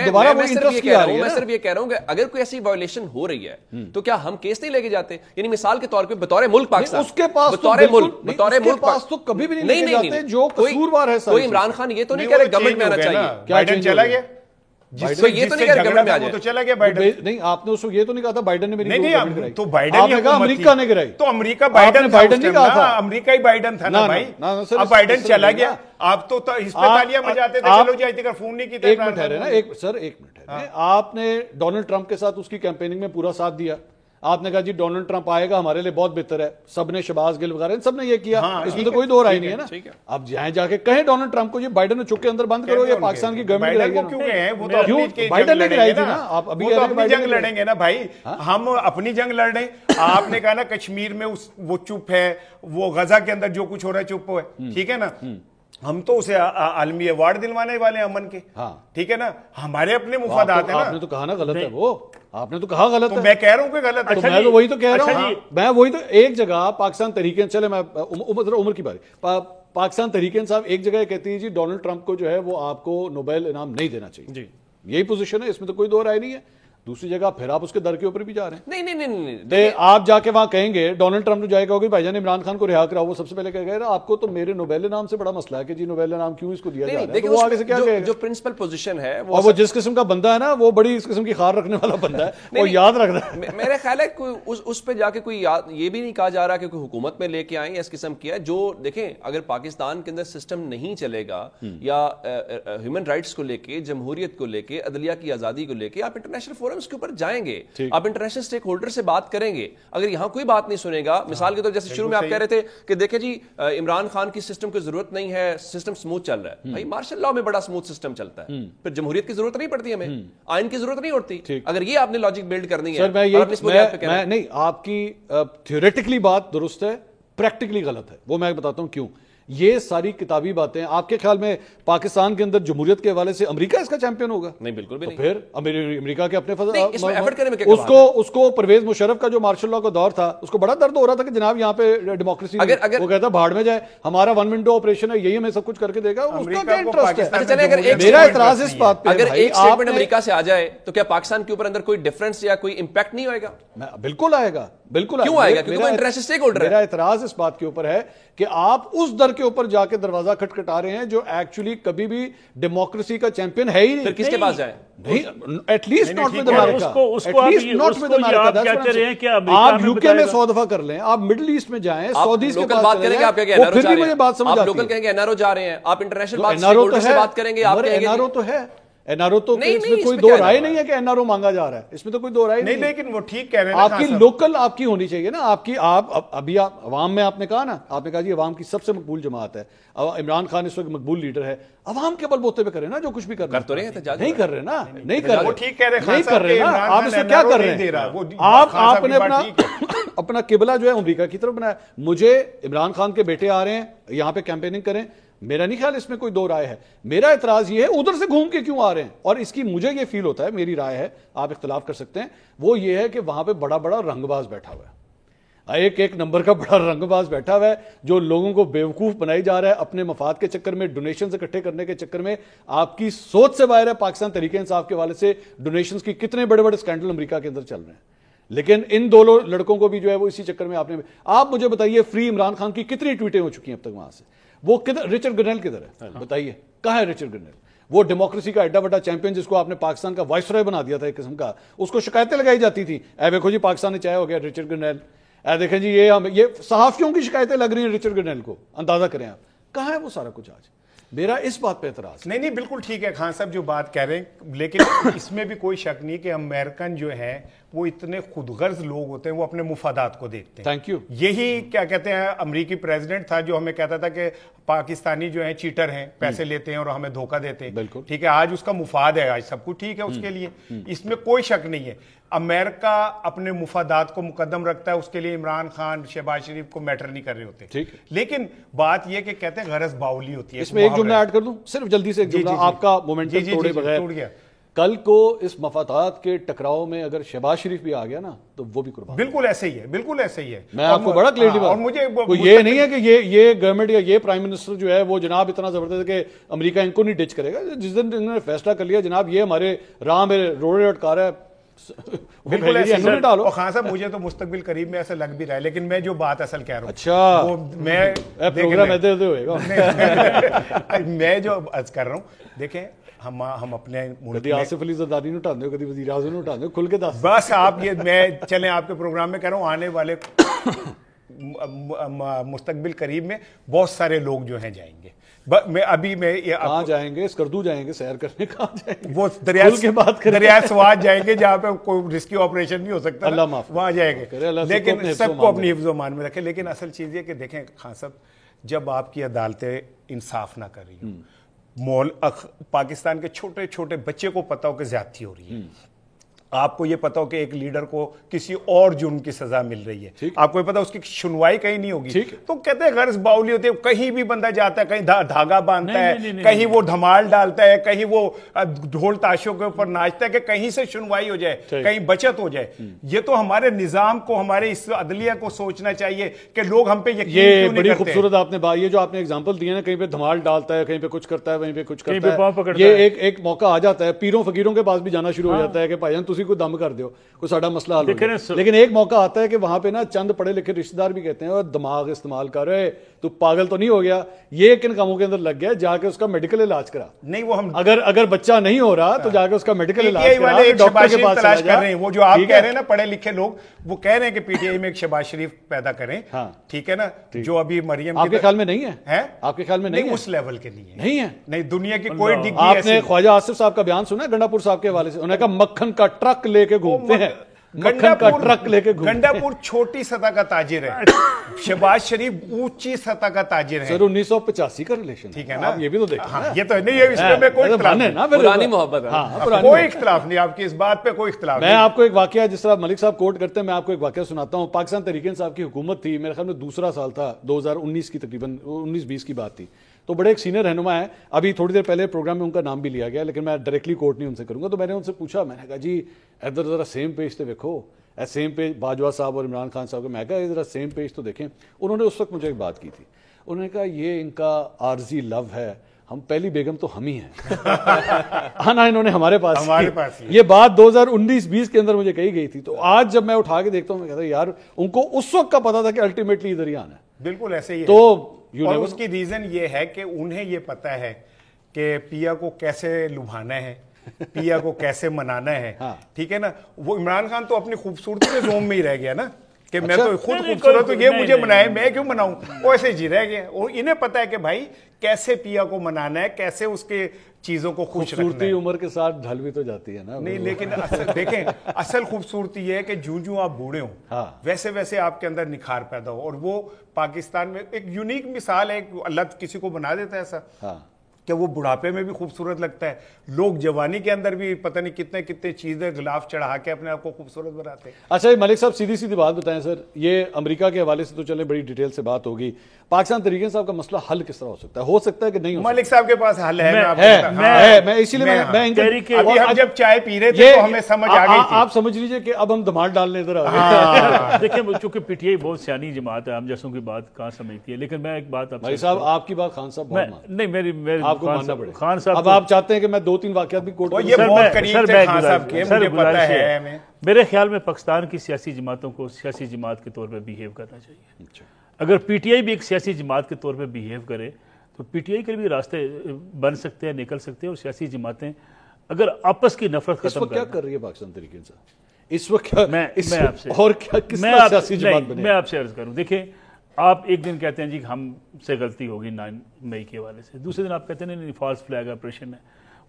دوبارہ وہ انٹرسٹ کی آ رہی ہے. میں صرف یہ کہہ رہا ہوں کہ اگر کوئی ایسی وائلیشن ہو رہی ہے تو کیا ہم کیس نہیں لے کے جاتے؟ یعنی مثال کے طور پہ بطور ملک پاکستان, اس کے پاس بطور ملک تو کبھی بھی نہیں لے جاتے جو قصوروار ہے. کوئی عمران خان یہ تو نہیں کہہ رہے گورنمنٹ میں آنا چاہیے, بائیڈن چلا گیا, یہ تو نہیں کہہ رہے گورنمنٹ میں آ جائے, تو چلا گیا بائیڈن. نہیں آپ نے اس کو یہ تو نہیں کہا تھا بائیڈن نے میری نہیں, تو بائیڈن آپ نے کہا امریکہ نے گرائی, تو امریکہ بائیڈن نہیں کہا تھا, امریکہ ہی بائیڈن تھا نا بھائی. اب بائیڈن چلا گیا, آپ تو اس پہ تالیاں بجاتے تھے, چلو جی آج تک فون نہیں کیتے. ایک منٹ ہے نا, سر ایک منٹ ہے, آپ نے ڈونلڈ ٹرمپ کے ساتھ اس کی کیمپیننگ میں پورا ساتھ دیا, آپ نے کہا جی ڈونلڈ ٹرمپ آئے گا ہمارے لیے بہت بہتر ہے, سب نے شہباز گل وغیرہ سب نے یہ کیا, اس میں تو کوئی دو رائے نہیں ہے نا. اب جہاں جا کے کہیں ڈونلڈ ٹرمپ کو یہ بائیڈن نے چک کے اندر بند کرو, یہ پاکستان کی گورنمنٹ بائیڈن نے گرائی تھی نا, آپ ابھی اپنی جنگ لڑیں گے نا بھائی, ہم اپنی جنگ لڑ رہے ہیں. آپ نے کہا نا کشمیر میں وہ چپ ہے, وہ غزہ کے اندر جو کچھ ہو رہا ہے چپ ہے, ٹھیک ہے نا, ہم تو اسے عالمی ایوارڈ دلوانے والے ہیں امن کے, ٹھیک ہے نا, ہمارے اپنے مفادات ہیں نا. آپ نے تو کہا نا غلط ہے, وہ آپ نے تو کہا غلط ہے, میں کہہ رہا ہوں کہ غلط ہے. میں تو وہی تو کہہ رہا ہوں, میں وہی تو ایک جگہ پاکستان تحریک, چلے میں عمر کی باری, پاکستان تحریک انصاف ایک جگہ کہتی ہے جی ڈونلڈ ٹرمپ کو جو ہے وہ آپ کو نوبیل انعام نہیں دینا چاہیے, یہی پوزیشن ہے, اس میں تو کوئی دو رائے نہیں ہے. دوسری جگہ پھر آپ اس کے در کے اوپر بھی جا رہے ہیں. نہیں, آپ جا کے وہاں کہیں گے ڈونلڈ ٹرمپ جائے گا کہ بھائی جان عمران خان کو رہا کراؤ, وہ سب سے پہلے کہے گا آپ کو تو میرے نوبیل نام سے بڑا مسئلہ ہے کہ جی نوبیل نام کیوں اس کو دیا جا رہا ہے, وہ آگے سے کیا کہے گا. جو پرنسپل پوزیشن ہے اور وہ جس قسم کا بندہ ہے نا, وہ بڑی اس قسم کی خار رکھنے والا بندہ ہے, وہ یاد رکھ رہا ہے. میرا خیال ہے اس پہ جا کے کوئی یہ بھی نہیں کہا جا رہا کہ کوئی حکومت میں لے کے آئیں یا اس قسم کی ہے. جو دیکھیں اگر پاکستان کے اندر سسٹم نہیں چلے گا یا ہیومن رائٹس کو لے کے, جمہوریت کو لے کے, عدلیہ کی آزادی کو لے کے, آپ انٹرنیشنل فورمز کے اوپر جائیں گے, آپ انٹرنیشنل سٹیک ہولڈر سے بات کریں گے. اگر یہاں کوئی بات نہیں سنے گا, مثال کے طور جیسے شروع میں آپ کہہ رہے تھے کہ دیکھیں جی عمران خان کی سسٹم کی ضرورت نہیں ہے, سسٹم سموتھ چل رہا ہے. بھائی مارشل لاء میں بڑا سموتھ سسٹم چلتا ہے, پھر جمہوریت کی ضرورت نہیں پڑتی, ہمیں آئین کی ضرورت نہیں ہوتی. اگر یہ آپ نے لاجک بلڈ کرنی ہے, نہیں, آپ کی تھیوریٹکلی بات درست ہے, پریکٹیکلی غلط ہے, وہ میں بتاتا ہوں کیوں. یہ ساری کتابی باتیں, آپ کے خیال میں پاکستان کے اندر جمہوریت کے حوالے سے امریکہ اس کا چیمپئن ہوگا؟ نہیں, بالکل بھی نہیں. پھر امریکہ کے اپنے اس کو پرویز مشرف کا جو مارشل لاء کا دور تھا, اس کو بڑا درد ہو رہا تھا کہ جناب یہاں پہ ڈیموکریسی, وہ کہتا بھاڑ میں جائے, ہمارا ون ونڈو آپریشن ہے, یہی ہمیں سب کچھ کر کے دے گا. اس کا کیا انٹرسٹ ہے؟ میرا اعتراض اس بات پہ, اگر ایک اسٹیٹمنٹ امریکہ سے آ جائے تو کیا پاکستان کے اوپر اندر کوئی ڈفرنس یا کوئی امپیکٹ نہیں ہوئے گا؟ بالکل آئے گا, بالکل کیوں آئے گا, کیونکہ وہ انٹرسٹ اسٹیک ہولڈر ہے. میرا اعتراض اس بات کے اوپر ہے کہ آپ اس در کے اوپر جا کے دروازہ کھٹکھٹا رہے ہیں جو ایکچولی کبھی بھی ڈیموکریسی کا چیمپئن ہے ہی نہیں. پھر کس کے پاس جائیں؟ ایٹ لیسٹ ناٹ ود امریکہ. آپ یو کے میں 100 دفعہ کر لیں, آپ مڈل ایسٹ میں جائیں, سعودیز کے پاس بات کریں گے, آپ کہیں گے پھر بھی مجھے بات سمجھ آتی ہے. لوکل کہیں گے این آر او جا رہے ہیں, آپ انٹرنیشنل بات سے بات کریں گے, آپ کہیں گے این آر او تو ہے, NRO تو اس میں کوئی دو رائے نہیں ہے کہ NRO مانگا جا رہا ہے, اس میں تو کوئی دو رائے نہیں, لیکن وہ ٹھیک کہہ رہے ہیں. آپ کی لوکل آپ کی ہونی چاہیے نا, آپ کی ابھی عوام میں آپ نے کہا نا, آپ نے کہا جی عوام کی سب سے مقبول جماعت ہے, عمران خان اس وقت مقبول لیڈر ہے, عوام کے بل بوتے پہ کرے نا جو کچھ بھی کرنا, نہیں کر رہے نا, نہیں کر رہے نا, آپ اس میں کیا کر رہے ہیں, آپ نے اپنا قبلہ جو ہے امریکہ کی طرف بنایا. مجھے عمران خان کے بیٹے آ رہے ہیں یہاں پہ کیمپیننگ کریں, میرا نہیں خیال اس میں کوئی دو رائے ہے. میرا اعتراض یہ ہے ادھر سے گھوم کے کیوں آ رہے ہیں, اور اس کی مجھے یہ فیل ہوتا ہے, میری رائے ہے, آپ اختلاف کر سکتے ہیں, وہ یہ ہے کہ وہاں پہ بڑا بڑا رنگ باز بیٹھا ہوا ہے, ایک نمبر کا بڑا رنگ باز بیٹھا ہوا ہے جو لوگوں کو بیوقوف بنائی جا رہا ہے اپنے مفاد کے چکر میں, ڈونیشنز اکٹھے کرنے کے چکر میں. آپ کی سوچ سے باہر ہے پاکستان تحریک انصاف کے حوالے سے ڈونیشنز کی کتنے بڑے بڑے اسکینڈل امریکہ کے اندر چل رہے ہیں, لیکن ان دو لڑکوں کو بھی جو ہے وہ اسی چکر میں آپ مجھے بتائیے فری عمران خان کی کتنی ٹویٹیں ہو چکی ہیں اب تک وہاں سے, وہ کدھر, رچرڈ گرنیل کدھر ہے بتائیے, کہاں ہے رچرڈ گرنیل, وہ ڈیموکریسی کا ایڈا بڑا چیمپئن جس کو آپ نے پاکستان کا وائسرائے بنا دیا تھا ایک قسم کا, اس کو شکایتیں لگائی جاتی تھی, اے دیکھو جی پاکستان نے چاہے ہو گیا رچرڈ گرنیل, اے دیکھیں جی یہ صحافیوں کی شکایتیں لگ رہی ہیں رچرڈ گرنیل کو, اندازہ کریں آپ کہاں ہے وہ سارا کچھ آج. میرا اس بات پہ اعتراض نہیں بالکل ٹھیک ہے خان صاحب جو بات کہہ رہے ہیں, لیکن اس میں بھی کوئی شک نہیں کہ امریکن جو ہیں وہ اتنے خود غرض لوگ ہوتے ہیں, وہ اپنے مفادات کو دیکھتے ہیں. Thank you. یہی کیا کہتے ہیں امریکی پریزیڈنٹ تھا جو ہمیں کہتا تھا کہ پاکستانی جو ہیں چیٹر ہیں, پیسے لیتے ہیں اور ہمیں دھوکہ دیتے ہیں. بالکل ٹھیک ہے, آج اس کا مفاد ہے, آج سب کچھ ٹھیک ہے اس کے لیے, اس میں کوئی شک نہیں ہے. امریکہ اپنے مفادات کو مقدم رکھتا ہے, اس کے لیے عمران خان شہباز شریف کو میٹر نہیں کر رہے ہوتے. لیکن بات یہ کہ کہتے ہیں غرض باولی ہوتی ہے. اس میں ایک جملہ ایڈ کر دوں صرف جلدی سے, ایک جملہ آپ کا مومنٹم توڑے بغیر. کل کو اس مفادات کے ٹکراؤ میں اگر شہباز شریف بھی آ گیا نا تو وہ بھی قربان. بالکل ایسے ہی ہے, بالکل ایسے ہی ہے. میں آپ کو بڑا کلیئرلی بات, اور مجھے یہ نہیں ہے کہ یہ گورنمنٹ یا یہ پرائم منسٹر جو ہے وہ جناب اتنا زبردست ہے کہ امریکہ ان کو نہیں ڈچ کرے گا. جس دن انہوں نے فیصلہ کر لیا جناب یہ ہمارے راہ میں روڈ اٹکا رہا ہے, بالکل ایسے ڈالو. خان صاحب مجھے تو مستقبل قریب میں ایسا لگ بھی رہا ہے, لیکن میں جو بات اصل کہہ رہا ہوں, اچھا وہ میں پروگرام ایسے ہوئے گا, میں جو عرض کر رہا ہوں, دیکھیں ہم اپنے کدی آصف علی زرداری نہیں اٹھاتے ہو, کدی وزیر اعظم نہیں اٹھاتے ہو, کھل کے دس بس آپ یہ میں چلیں آپ کے پروگرام میں کہہ رہا ہوں, آنے والے مستقبل قریب میں بہت سارے لوگ جو ہیں جائیں گے. میں کہاں جائیں گے, اسکردو جائیں گے سیر کرنے, کہاں جائیں گے, وہ دریائے سوات جائیں گے جہاں پہ کوئی ریسکیو آپریشن نہیں ہو سکتا, اللہ معاف, وہاں جائیں گے, لیکن سب کو اپنی حفظ و امان میں رکھیں. لیکن اصل چیز یہ کہ دیکھیں خان صاحب, جب آپ کی عدالتیں انصاف نہ کر رہی ہوں, پاکستان کے چھوٹے چھوٹے بچے کو پتا ہو کہ زیادتی ہو رہی ہے, آپ کو یہ پتا ہو کہ ایک لیڈر کو کسی اور جرم کی سزا مل رہی ہے, آپ کو یہ پتا اس کی سنوائی کہیں نہیں ہوگی, تو کہتے ہیں غرض باولی ہوتی ہے. کہیں بھی بندہ جاتا ہے, کہیں دھاگا باندھتا ہے, کہیں وہ دھمال ڈالتا ہے, کہیں وہ ڈھول تاشوں کے اوپر ناچتا ہے کہ کہیں سے سنوائی ہو جائے, کہیں بچت ہو جائے. یہ تو ہمارے نظام کو, ہمارے اس عدلیہ کو سوچنا چاہیے کہ لوگ ہم پہ یقین کیوں نہیں کرتے. بڑی خوبصورت آپ نے بات, یہ جو آپ نے ایگزامپل دی ہے نا, کہیں پہ دھمال ڈالتا ہے, کہیں پہ کچھ کرتا ہے, وہیں پہ کچھ کرتا ہے, یہ ایک موقع آ جاتا ہے, پیروں فقیروں کے پاس بھی جانا شروع ہو جاتا ہے کہ بھائی جان تسی کوئی دم کر دیو, کوئی ساڑا مسئلہ حل ہو جائے. لیکن ایک موقع آتا ہے کہ وہاں پہ نا چند پڑھے لکھے رشتہ دار بھی کہتے ہیں اور دماغ استعمال کر رہے, تو پاگل تو نہیں ہو گیا, یہ کن کاموں کے اندر لگ گیا, جا کے اس کا میڈیکل علاج کرا. نہیں وہ ہم اگر بچہ نہیں ہو رہا تو جا کے اس کا میڈیکل علاج کرا, ڈاکٹر کے پاس تلاش کر رہے ہیں. وہ جو آپ کہہ رہے ہیں نا پڑھے لکھے لوگ, وہ کہہ رہے ہیں کہ پی ٹی آئی میں ایک شہباز شریف پیدا کریں, ٹھیک ہے نا, جو ابھی مریم آپ کے خیال میں نہیں ہے, آپ کے خیال میں نہیں, اس لیول کے لیے نہیں ہے, نہیں دنیا کی کوئی ڈگری. آپ نے خواجہ آصف صاحب کا بیان سنا ہے گنڈا پور صاحب کے حوالے سے, انہوں نے کہا مکھن کا ٹرک لے کے گھومتے ہیں, گنڈا پور چھوٹی سطح کا تاجر ہے, شہباز شریف اونچی سطح کا تاجر ہے. سر 1985 کا ریلیشن, ٹھیک ہے نا, یہ بھی تو دیکھیں, یہ تو نہیں ہے, اس میں کوئی اختلاف نہیں, پرانی محبت ہے, کوئی اختلاف نہیں, آپ کی اس بات پہ کوئی اختلاف نہیں. میں آپ کو ایک واقعہ, جس طرح ملک صاحب کوٹ کرتے ہیں, میں آپ کو ایک واقعہ سناتا ہوں. پاکستان تحریک انصاف کی حکومت تھی, میرے خیال میں دوسرا سال تھا, 2019 کی تقریباً 19-20 کی بات تھی. تو بڑے ایک سینئر رہنما ہے, ابھی تھوڑی دیر پہلے پروگرام میں ان کا نام بھی لیا گیا, لیکن میں ڈائریکٹلی کوٹ نہیں ان سے کروں گا. تو میں نے ان سے پوچھا, میں نے کہا جی ادھر ذرا سیم پیج تو دیکھو, سیم پیج باجوہ صاحب اور عمران خان صاحب کو, میں کہا ذرا سیم پیج تو دیکھیں. انہوں نے اس وقت مجھے ایک بات کی تھی, انہوں نے کہا یہ ان کا عارضی لو ہے, ہم پہلی بیگم تو ہم ہی ہیں. آنا انہوں نے ہمارے پاس, یہ بات 2019-20 کے اندر مجھے کہی گئی تھی. تو آج جب میں اٹھا کے دیکھتا ہوں, میں کہتا ہوں یار ان کو اس وقت کا پتا تھا کہ الٹیمیٹلی ادھر ہی آنا ہے. بالکل ایسے ہی ہے, تو اور اس کی ریزن یہ ہے کہ انہیں یہ پتا ہے کہ پیا کو کیسے لبھانا ہے, پیا کو کیسے منانا ہے, ٹھیک ہے نا. وہ عمران خان تو اپنی خوبصورتی کے زوم میں ہی رہ گیا نا, کہ میں تو خود خوبصورت ہوں، یہ مجھے منائے، میں کیوں مناؤں؟ وہ ایسے جی رہ گئے، اور انہیں پتا ہے کہ بھائی کیسے پیا کو منانا ہے، کیسے اس کے چیزوں کو خوش رکھنا ہے۔ عمر کے ساتھ ڈھل بھی تو جاتی ہے نا۔ نہیں لیکن دیکھیں اصل خوبصورتی یہ ہے کہ جوں آپ بوڑھے ہوں ویسے ویسے آپ کے اندر نکھار پیدا ہو، اور وہ پاکستان میں ایک یونیک مثال ہے، اللہ کسی کو بنا دیتا ہے ایسا کہ وہ بڑھاپے میں بھی خوبصورت لگتا ہے، لوگ جوانی کے اندر بھی پتہ نہیں کتنے کتنے چیزیں غلاف چڑھا کے اپنے آپ کو خوبصورت بناتے ہیں۔ اچھا ملک صاحب سیدھی سیدھی بات بتائیں سر، یہ امریکہ کے حوالے سے تو چلیں بڑی ڈیٹیل سے بات ہوگی، پاکستان تحریک انصاف کا مسئلہ حل کس طرح ہو سکتا ہے کہ نہیں؟ ملک صاحب کے پاس حل ہے، میں اسی لیے ابھی ہم جب چائے پی رہے تھے تو ہمیں سمجھ آ گئی تھی۔ آپ سمجھ لیجئے کہ اب ہم دھمال ڈالنے ادھر آ گئے۔ دیکھیں چونکہ پی ٹی آئی بہت سیانی جماعت ہے، ہم جیسوں کی بات کہاں سمجھتی ہے، لیکن میں ایک بات بھائی صاحب آپ کی بات خان صاحب نہیں میری آپ کو ماننا پڑے گا، خان صاحب اب آپ چاہتے ہیں کہ میں 2-3 واقعات بھی کوٹ یہ بہت قریب تھے خان صاحب کے، مجھے پتا ہے۔ میرے خیال میں پاکستان کی سیاسی جماعتوں کو سیاسی جماعت کے طور پہ بیہیو کرنا چاہیے۔ اگر پی ٹی آئی بھی ایک سیاسی جماعت کے طور پہ بیہیو کرے تو پی ٹی آئی کے بھی راستے بن سکتے ہیں، نکل سکتے ہیں، اور سیاسی جماعتیں اگر آپس کی نفرت ختم کیا کر رہی ہے پاکستان تحریک انصاف اس وقت؟ میں آپ سے اور کیا کس طرح سیاسی جماعت بنے؟ میں آپ سے عرض کروں، دیکھیں آپ ایک دن کہتے ہیں جی ہم سے غلطی ہوگی 9 مئی کے حوالے سے، دوسرے دن آپ کہتے ہیں نہیں فالس فلیگ آپریشن ہے،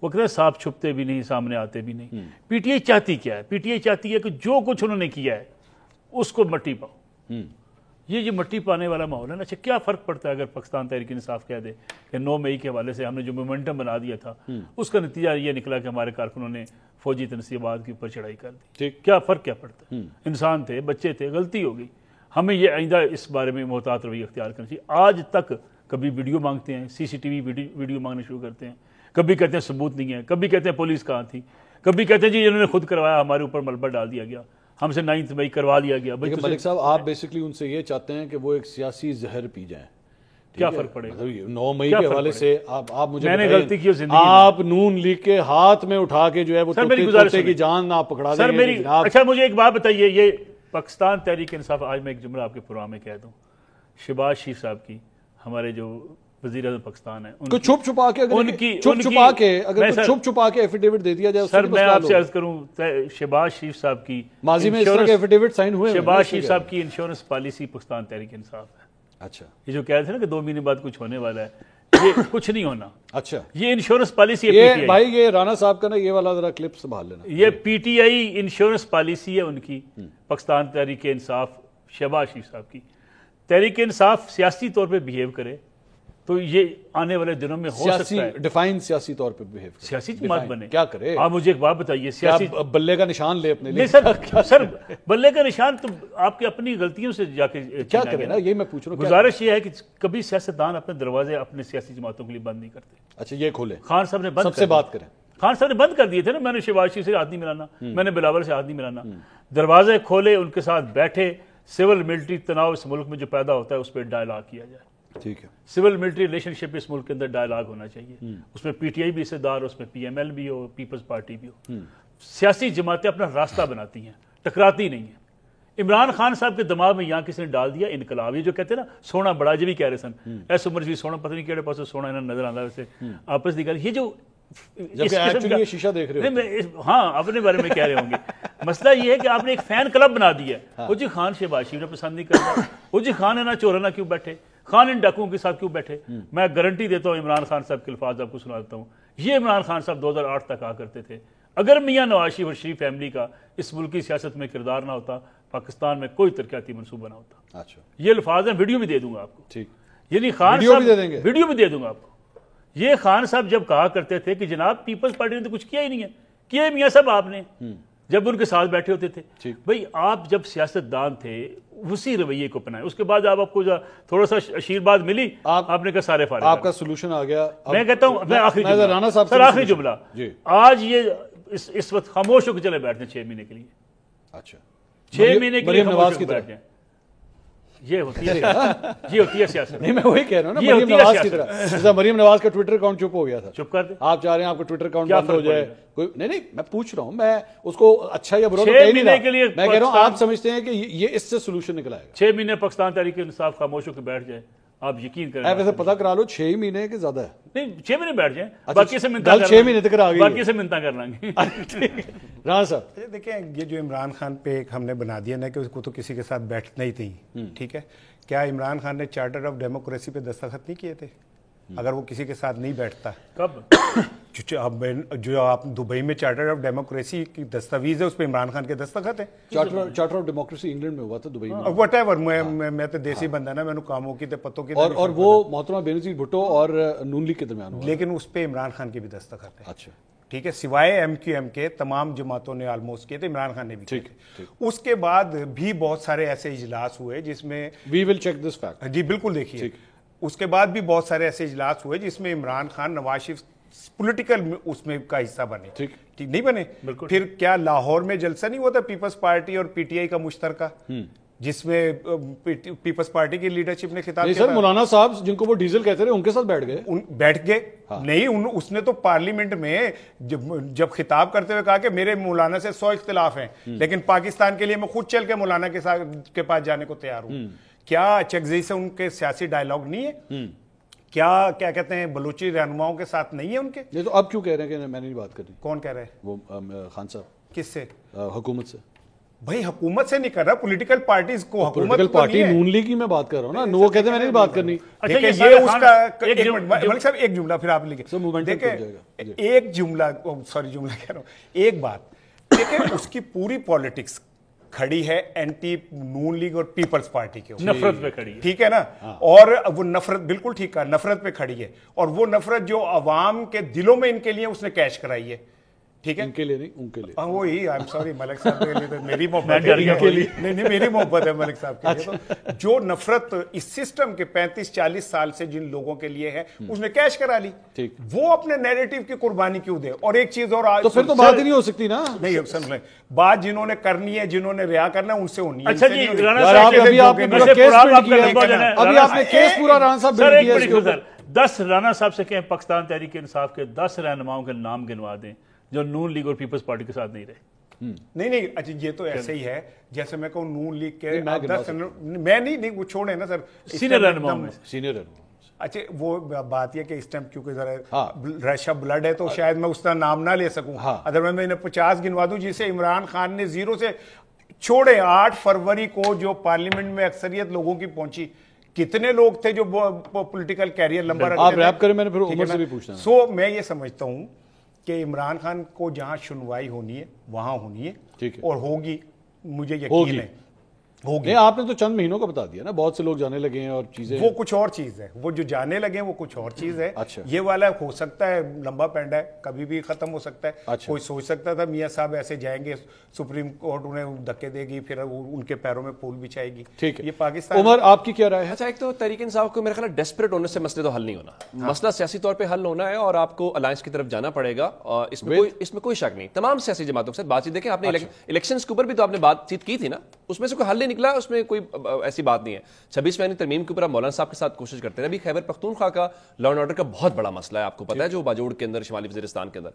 وہ کہتے ہیں صاحب چھپتے بھی نہیں، سامنے آتے بھی نہیں۔ پی ٹی آئی چاہتی کیا ہے؟ پی ٹی آئی چاہتی ہے کہ جو کچھ انہوں نے کیا ہے اس کو مٹی پاؤ۔ یہ مٹی پانے والا ماحول ہے نا۔ اچھا کیا فرق پڑتا ہے اگر پاکستان تحریک انصاف کہہ دے کہ 9 مئی کے حوالے سے ہم نے جو مومنٹم بنا دیا تھا اس کا نتیجہ یہ نکلا کہ ہمارے کارکنوں نے فوجی تنصیبات کے اوپر چڑھائی کر دی، کیا فرق کیا پڑتا ہے؟ انسان تھے، بچے تھے، غلطی ہو گئی۔ ہمیں یہ آئندہ اس بارے میں محتاط رویہ اختیار کرنا چاہیے۔ آج تک کبھی ویڈیو مانگتے ہیں، سی سی ٹی وی ویڈیو مانگنا شروع کرتے ہیں، کبھی کہتے ہیں ثبوت نہیں ہے، کبھی کہتے ہیں پولیس کہاں تھی، کبھی کہتے ہیں جی انہوں نے خود کروایا، ہمارے اوپر ملبہ ڈال دیا گیا، ہم سے 9 مئی کروا لیا گیا۔ ملک صاحب آپ بیسیکلی ان سے یہ چاہتے ہیں کہ وہ ایک سیاسی زہر پی جائیں، کیا فرق پڑے گا؟ 9 مئی کے حوالے سے آپ مجھے میں نے غلطی کی زندگی، آپ نون لیگ کے ہاتھ میں اٹھا کے جو ہے وہ توتے کی جان آپ پکڑا دیں گے۔ اچھا مجھے ایک بات بتائیے، یہ پاکستان تحریک انصاف، آج میں ایک جملہ آپ کے پروگرام میں کہہ دوں، شہباز شریف صاحب کی، ہمارے جو وزیر اعظم پاکستان ہے، چھپ چھپا کے ایفیڈیوٹ دے دیا جائے۔ سر میں آپ سے عرض کروں، شہباز شریف صاحب کی ماضی میں اس طرح کے ایفیڈیوٹ سائن ہوئے، شہباز شریف صاحب کی انشورنس پالیسی پاکستان تحریک انصاف ہے۔ اچھا یہ جو کہہ رہے تھے نا کہ 2 مہینے بعد کچھ ہونے والا ہے، یہ کچھ نہیں ہونا۔ اچھا یہ انشورنس پالیسی ہے بھائی، یہ رانا صاحب کا نا یہ والا ذرا کلپ سنبھال لینا، یہ P T I insurance policy ہے ان کی، پاکستان تحریک انصاف شہباز شریف صاحب کی۔ تحریک انصاف سیاسی طور پہ بیہیو کرے تو یہ آنے والے دنوں میں ہو سکتا ہے ڈیفائن سیاسی طور پہ بیہیو کرے، سیاسی جماعت بنے۔ کیا کرے؟ آپ مجھے ایک بات بتائیے، سیاسی بلے کا نشان لے اپنے لیے؟ نہیں سر بلے کا نشان تو آپ کی اپنی غلطیوں سے جا کے کیا کرے نا، یہ میں پوچھ رہا ہوں۔ گزارش یہ ہے کہ کبھی سیاستدان اپنے دروازے اپنے سیاسی جماعتوں کے لیے بند نہیں کرتے۔ اچھا یہ کھولے، خان صاحب نے سب سے بات کریں، خان صاحب نے بند کر دیے تھے نا، میں نے شہباز شریف سے ہاتھ نہیں ملانا، میں نے بلاول سے ہاتھ نہیں ملانا، دروازے کھولے، ان کے ساتھ بیٹھے، سول ملٹری تناؤ اس ملک میں جو پیدا ہوتا ہے اس پہ ڈائلاگ کیا جائے۔ ٹھیک ہے، سول ملٹری ریلیشن شپ اس ملک کے اندر ڈائلاگ ہونا چاہیے، اس میں پی ٹی آئی بھی حصے دار، اس میں پی ایم ایل بھی ہو، پیپلز پارٹی بھی ہو۔ سیاسی جماعتیں اپنا راستہ بناتی ہیں، ٹکراتی نہیں ہیں۔ عمران خان صاحب کے دماغ میں یہاں کسی نے ڈال دیا انقلاب، یہ جو کہتے ہیں نا سونا بڑا جی بھی کہہ رہے سن، ایسے عمر جی سونا پتہ نہیں کہڑے پاس سونا انہیں نظر آتا، ویسے آپس دی گل، یہ جو شیشہ دیکھ رہے ہو، ہاں اپنے بارے میں کہہ رہے ہوں گے۔ مسئلہ یہ ہے کہ آپ نے ایک فین کلب بنا دیا ہے، وہ جی خان شہباز شریف نے پسند نہیں کرتا، وہ جی خان ہے نا چورانا کیوں بیٹھے، خان ان ڈاکوؤں کے ساتھ کیوں بیٹھے۔ میں گارنٹی دیتا ہوں عمران خان صاحب کے الفاظ آپ کو سنا دیتا ہوں، یہ عمران خان صاحب 2008 تک کہا کرتے تھے اگر میاں نواز شریف اور شریف فیملی کا اس ملک کی سیاست میں کردار نہ ہوتا، پاکستان میں کوئی ترقیاتی منصوبہ نہ ہوتا۔ اچھا یہ الفاظ ہیں، ویڈیو بھی دے دوں گا آپ کو، ٹھیک، یعنی خان ویڈیو بھی دے دیں گے، ویڈیو بھی دے دوں گا آپ کو۔ یہ خان صاحب جب کہا کرتے تھے کہ جناب پیپلز پارٹی نے تو کچھ کیا ہی نہیں ہے، کیا میاں صاحب آپ نے، جب ان کے ساتھ بیٹھے ہوتے تھے، بھئی آپ جب سیاستدان تھے اسی رویے کو اپنائیں۔ اس کے بعد آپ کو تھوڑا سا آشیرواد ملی، آپ نے کہا سارے فارغ، آپ کا سولوشن آ گیا۔ میں کہتا ہوں، میں آخری جملہ، آج یہ اس وقت خاموش ہو کے چلے بیٹھتے ہیں 6 مہینے کے لیے۔ اچھا 6 مہینے کے لیے خاموش ہو کے بیٹھ جائیں، یہ ہوتی ہے سیاست۔ نہیں میں وہی کہہ رہا ہوں نا، مریم نواز کی طرح، جیسا مریم نواز کا ٹویٹر اکاؤنٹ چپ ہو گیا تھا، چپ کر دیں۔ آپ چاہ رہے ہیں آپ کا ٹویٹر اکاؤنٹ بند ہو جائے؟ نہیں میں پوچھ رہا ہوں، میں اس کو اچھا یا برا کہہ نہیں رہا، میں کہہ رہا ہوں آپ سمجھتے ہیں کہ یہ اس سے سولوشن نکل آئے گا؟ 6 مہینے پاکستان تحریک انصاف خاموش ہو کے بیٹھ جائے، آپ یقین کریں. ویسے پتہ کرا لو 6 مہینے کے زیادہ ہے. نہیں 6 مہینے بیٹھ جائیں, باقی سے منتا گل 6 مہینے تک آ گئی, باقی سے منتا کر لیں گے. رانا صاحب دیکھیں یہ جو عمران خان پہ ایک ہم نے بنا دیا نا کہ اس کو تو کسی کے ساتھ بیٹھنا ہی تھی, ٹھیک ہے, کیا عمران خان نے چارٹر آف ڈیموکریسی پہ دستخط نہیں کیے تھے اگر وہ کسی کے ساتھ نہیں بیٹھتا؟ کب جو آپ دبئی میں چارٹر آف ڈیموکریسی کی دستاویز ہے اس پہ عمران خان کے دستخط ہے. چارٹر آف ڈیموکریسی انگلینڈ میں ہوا تھا, دبئی میں. وٹ ایور, میں تو دیسی بندہ نا, میں نے کاموں کی پتوں کی, اور وہ محترمہ بینظیر بھٹو اور نون لیگ کے درمیان ہوا, لیکن اس پہ عمران خان کے بھی دستخط ہے. اچھا ٹھیک ہے, سوائے ایم کیو ایم کے تمام جماعتوں نے آلموسٹ کیے تھے, عمران خان نے بھی کیے تھے. اس کے بعد بھی بہت سارے ایسے اجلاس ہوئے جس میں وی ول چیک دس فیکٹ, جی بالکل دیکھیے, اس کے بعد بھی بہت سارے ایسے اجلاس ہوئے جس میں عمران خان نواز شریف پولیٹیکل اس میں کا حصہ بنے, ٹھیک نہیں بنے. پھر کیا لاہور میں جلسہ نہیں ہوا تھا پیپلز پارٹی اور پی ٹی آئی کا مشترکہ, جس میں پیپلس پارٹی کی لیڈرشپ نے خطاب کیا؟ مولانا صاحب جن کو وہ ڈیزل کہتے رہے ان کے ساتھ بیٹھ گئے نہیں, اس نے تو پارلیمنٹ میں جب خطاب کرتے ہوئے کہا کہ میرے مولانا سے 100 اختلاف ہیں لیکن پاکستان کے لیے میں خود چل کے مولانا کے پاس جانے کو تیار ہوں. کیا چکزئی سے ان کے سیاسی ڈائیلاگ نہیں ہے؟ کیا کہتے ہیں بلوچی رہنماؤں کے ساتھ نہیں ہے ان کے؟ تو اب کیوں کہہ رہے ہیں کہ میں نہیں بات کر رہی؟ کون کہہ رہے ہیں؟ وہ خان صاحب. کس سے؟ حکومت سے. بھائی حکومت سے نہیں کر رہا, پولیٹیکل پارٹیز کو. حکومت پارٹی نون لیگ کی میں بات کر رہا ہوں نا, وہ کہتے ہیں میں نہیں بات کرنی. یہ اس کا ملک صاحب ایک جملہ پھر آپ لکھیں, دیکھیں ایک جملہ, سوری جملہ کہہ رہا ہوں, ایک بات دیکھیں, اس کی پوری پالیٹکس کھڑی ہے اینٹی نون لیگ اور پیپلز پارٹی کے نفرت پہ کھڑی ہے, ٹھیک ہے نا, اور وہ نفرت بالکل ٹھیک ہے, نفرت پہ کھڑی ہے, اور وہ نفرت جو عوام کے دلوں میں ان کے لیے اس نے کیش کرائی ہے, ٹھیک ہے, ان کے لیے نہیں, ان کے لیے. وہی آئی ایم سوری ملک صاحب کے لیے میری محبت ہے, نہیں میری محبت ہے ملک صاحب کے لیے. جو نفرت اس سسٹم کے 35-40 سال سے جن لوگوں کے لیے ہے اس نے کیش کرا لی, وہ اپنے نیریٹو کی قربانی کیوں دے؟ اور ایک چیز اور, تو پھر تو بات ہی نہیں ہو سکتی نا. نہیں سن لیں, بات جنہوں نے کرنی ہے, جنہوں نے ریا کرنا ہے ان سے ہونی ہے. اچھا جی, ابھی آپ نے کیس پورا رانا صاحب بلڈ کیا اس کے اوپر. 10 رانا صاحب سے کہیں پاکستان تحریک انصاف کے 10 رہنماؤں کے نام گنوا دیں جو نون لیگ اور پیپلز پارٹی کے ساتھ نہیں رہے. نہیں اچھا, یہ تو ایسے ہی ہے جیسے میں کہوں نون لیگ کے, میں نہیں وہ چھوڑے نا سر, سینئر رہنماؤں میں سینئر رہنماؤں. اچھا وہ بات یہ کہ اس ٹائم کیونکہ ذرا رش آف بلڈ ہے تو شاید میں اس طرح نام نہ لے سکوں, ادروائز میں 50 گنوا دوں جسے عمران خان نے 0 سے چھوڑے. 8 فروری کو جو پارلیمنٹ میں اکثریت لوگوں کی پہنچی, کتنے لوگ تھے جو پولیٹیکل کیریئر لمبا رکھتے تھے؟ آپ ریپ کریں, میں نے پھر عمر سے بھی پوچھنا. سو میں یہ سمجھتا ہوں کہ عمران خان کو جہاں سنوائی ہونی ہے وہاں ہونی ہے, اور ہوگی, مجھے یقین ہے ہوگی. آپ نے تو چند مہینوں کا بتا دیا نا, بہت سے لوگ جانے لگے ہیں اور چیزیں, وہ کچھ اور چیز ہے, وہ جو جانے لگے ہیں وہ کچھ اور چیز ہے. یہ والا ہو سکتا ہے لمبا پینڈا ہے, کبھی بھی ختم ہو سکتا ہے. کوئی سوچ سکتا تھا میاں صاحب ایسے جائیں گے, سپریم کورٹ انہیں دھکے دے گی, پھر ان کے پیروں میں پھول بچھائے گی. ٹھیک ہے, یہ پاکستان. عمر آپ کی کیا رائے ہے؟ اچھا, ایک تو تحریک انصاف کو میرے خیال ڈیسپریٹ ہونے سے مسئلے تو حل نہیں ہونا, مسئلہ سیاسی طور پہ حل ہونا ہے اور آپ کو الائنس کی طرف جانا پڑے گا. اس میں کوئی شک نہیں, تمام سیاسی جماعتوں کے ساتھ بات چیت. دیکھیں آپ نے الیکشنز کے اوپر بھی تو آپ نے بات چیت کی تھی نا, اس میں سے کوئی حل نہیں نکلا, اس میں کوئی ایسی بات نہیں ہے. 26 فیصد ترمیم کے اوپر آپ مولانا صاحب کے ساتھ کوشش کرتے ہیں. ابھی خیبر پختونخوا کا لا اینڈ آرڈر کا بہت بڑا مسئلہ ہے, آپ کو پتا ہے, جو باجوڑ کے اندر, شمالی وزیرستان کے اندر.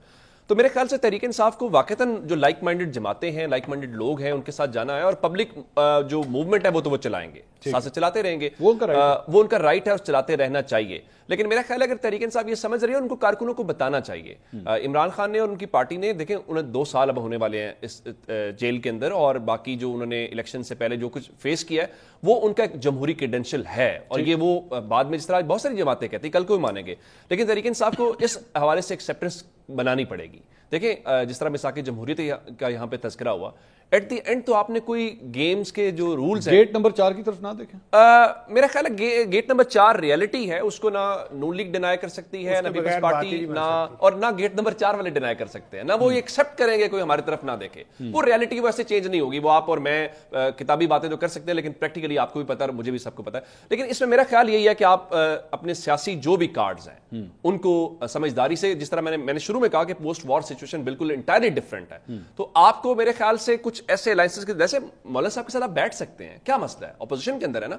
تو میرے خیال سے تحریک انصاف کو واقعتاً جو لائک مائنڈڈ جماعتیں ہیں, لائک مائنڈڈ لوگ ہیں, ان کے ساتھ جانا ہے, اور پبلک جو موومنٹ ہے وہ تو وہ چلائیں گے, سیاست چلاتے رہیں گے, وہ ان کا رائٹ ہے اور چلاتے رہنا چاہیے. لیکن میرا خیال ہے اگر تحریک انصاف یہ سمجھ رہی ہے, ان کو کارکنوں کو بتانا چاہیے. عمران خان نے اور ان کی پارٹی نے, دیکھیں انہیں 2 سال اب ہونے والے ہیں اس جیل کے اندر, اور باقی جو انہوں نے الیکشن سے پہلے جو کچھ فیس کیا ہے وہ ان کا ایک جمہوری کریڈینشیل ہے, اور یہ وہ بعد میں جس طرح بہت ساری جماعتیں کہتی کل کو مانیں گے, لیکن تحریک انصاف کو اس حوالے سے ایکسیپٹنس بنانی پڑے گی. دیکھیں جس طرح مساق جمہوریت کا یہاں پہ تذکرہ ہوا, ایٹ دی اینڈ تو آپ نے کوئی گیمز کے جو رولز ہیں, گیٹ نمبر 4 کی طرف نہ دیکھیں. میرا خیال ہے گیٹ نمبر 4 ریالٹی ہے, اس کو نہ نون لیگ ڈینائی کر سکتی ہے, نہ پیپلز پارٹی, نہ اور نہ گیٹ نمبر 4 والے ڈینائی کر سکتے ہیں, نہ وہ ایکسیپٹ کریں گے کوئی ہماری طرف نہ دیکھے. وہ ریالٹی ویسے چینج نہیں ہوگی, وہ آپ اور میں کتابی باتیں تو کر سکتے ہیں, لیکن پریکٹیکلی آپ کو بھی پتا ہے, مجھے بھی سب کو پتا ہے. لیکن اس میں میرا خیال یہی ہے کہ آپ اپنے سیاسی جو بھی کارڈز ہیں ان کو سمجھداری سے, جس طرح میں نے شروع میں کہا کہ پوسٹ وار سچویشن بالکل انٹائرلی ڈفرنٹ ہے. تو آپ کو میرے خیال سے کچھ ایسے الائنسز کے جیسے مولانا صاحب کے ساتھ آپ بیٹھ سکتے ہیں, کیا مسئلہ ہے, اپوزیشن کے اندر ہے نا,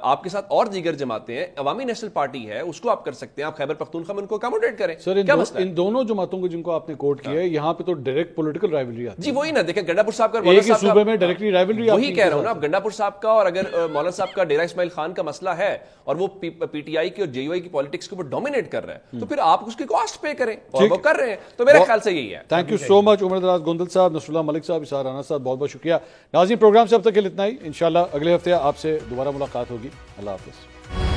آپ کے ساتھ اور دیگر جماعتیں ہیں, عوامی نیشنل پارٹی ہے, اس کو آپ کر سکتے ہیں, آپ خیبر پختونخوا میں ان کو اکاموڈیٹ کریں. کیا مسئلہ ہے؟ ان دونوں جماعتوں کو جن کو آپ نے کوٹ کیا ہے یہاں پہ تو ڈائریکٹ پولیٹیکل رائیولری آتی ہے. جی وہی نا, دیکھیں گنڈا پور صاحب کا ایک ہی صوبے میں ڈائریکٹلی رائیولری, وہی کہہ رہا ہوں نا, اب گنڈا پور صاحب کا اور اگر مولانا صاحب کا ڈیرہ اسماعیل خان کا مسئلہ ہے اور وہ پی ٹی آئی کی اور جے یو آئی کی پالیٹکس کے اوپر ڈومینیٹ کر رہا ہے, تو پھر آپ اس کی کاسٹ پے کریں, اور وہ کر رہے ہیں. تو میرے خیال سے یہی ہے. تھینک یو سو مچ عمر دراز گوندل صاحب, نصر اللہ ملک صاحب, اسحاق رانا صاحب, بہت بہت شکریہ. ناظرین پروگرام سے اب تک کے لیے اتنا ہی, انشاءاللہ اگلے ہفتے آپ سے دوبارہ ملاقات ہوگی. اللہ حافظ.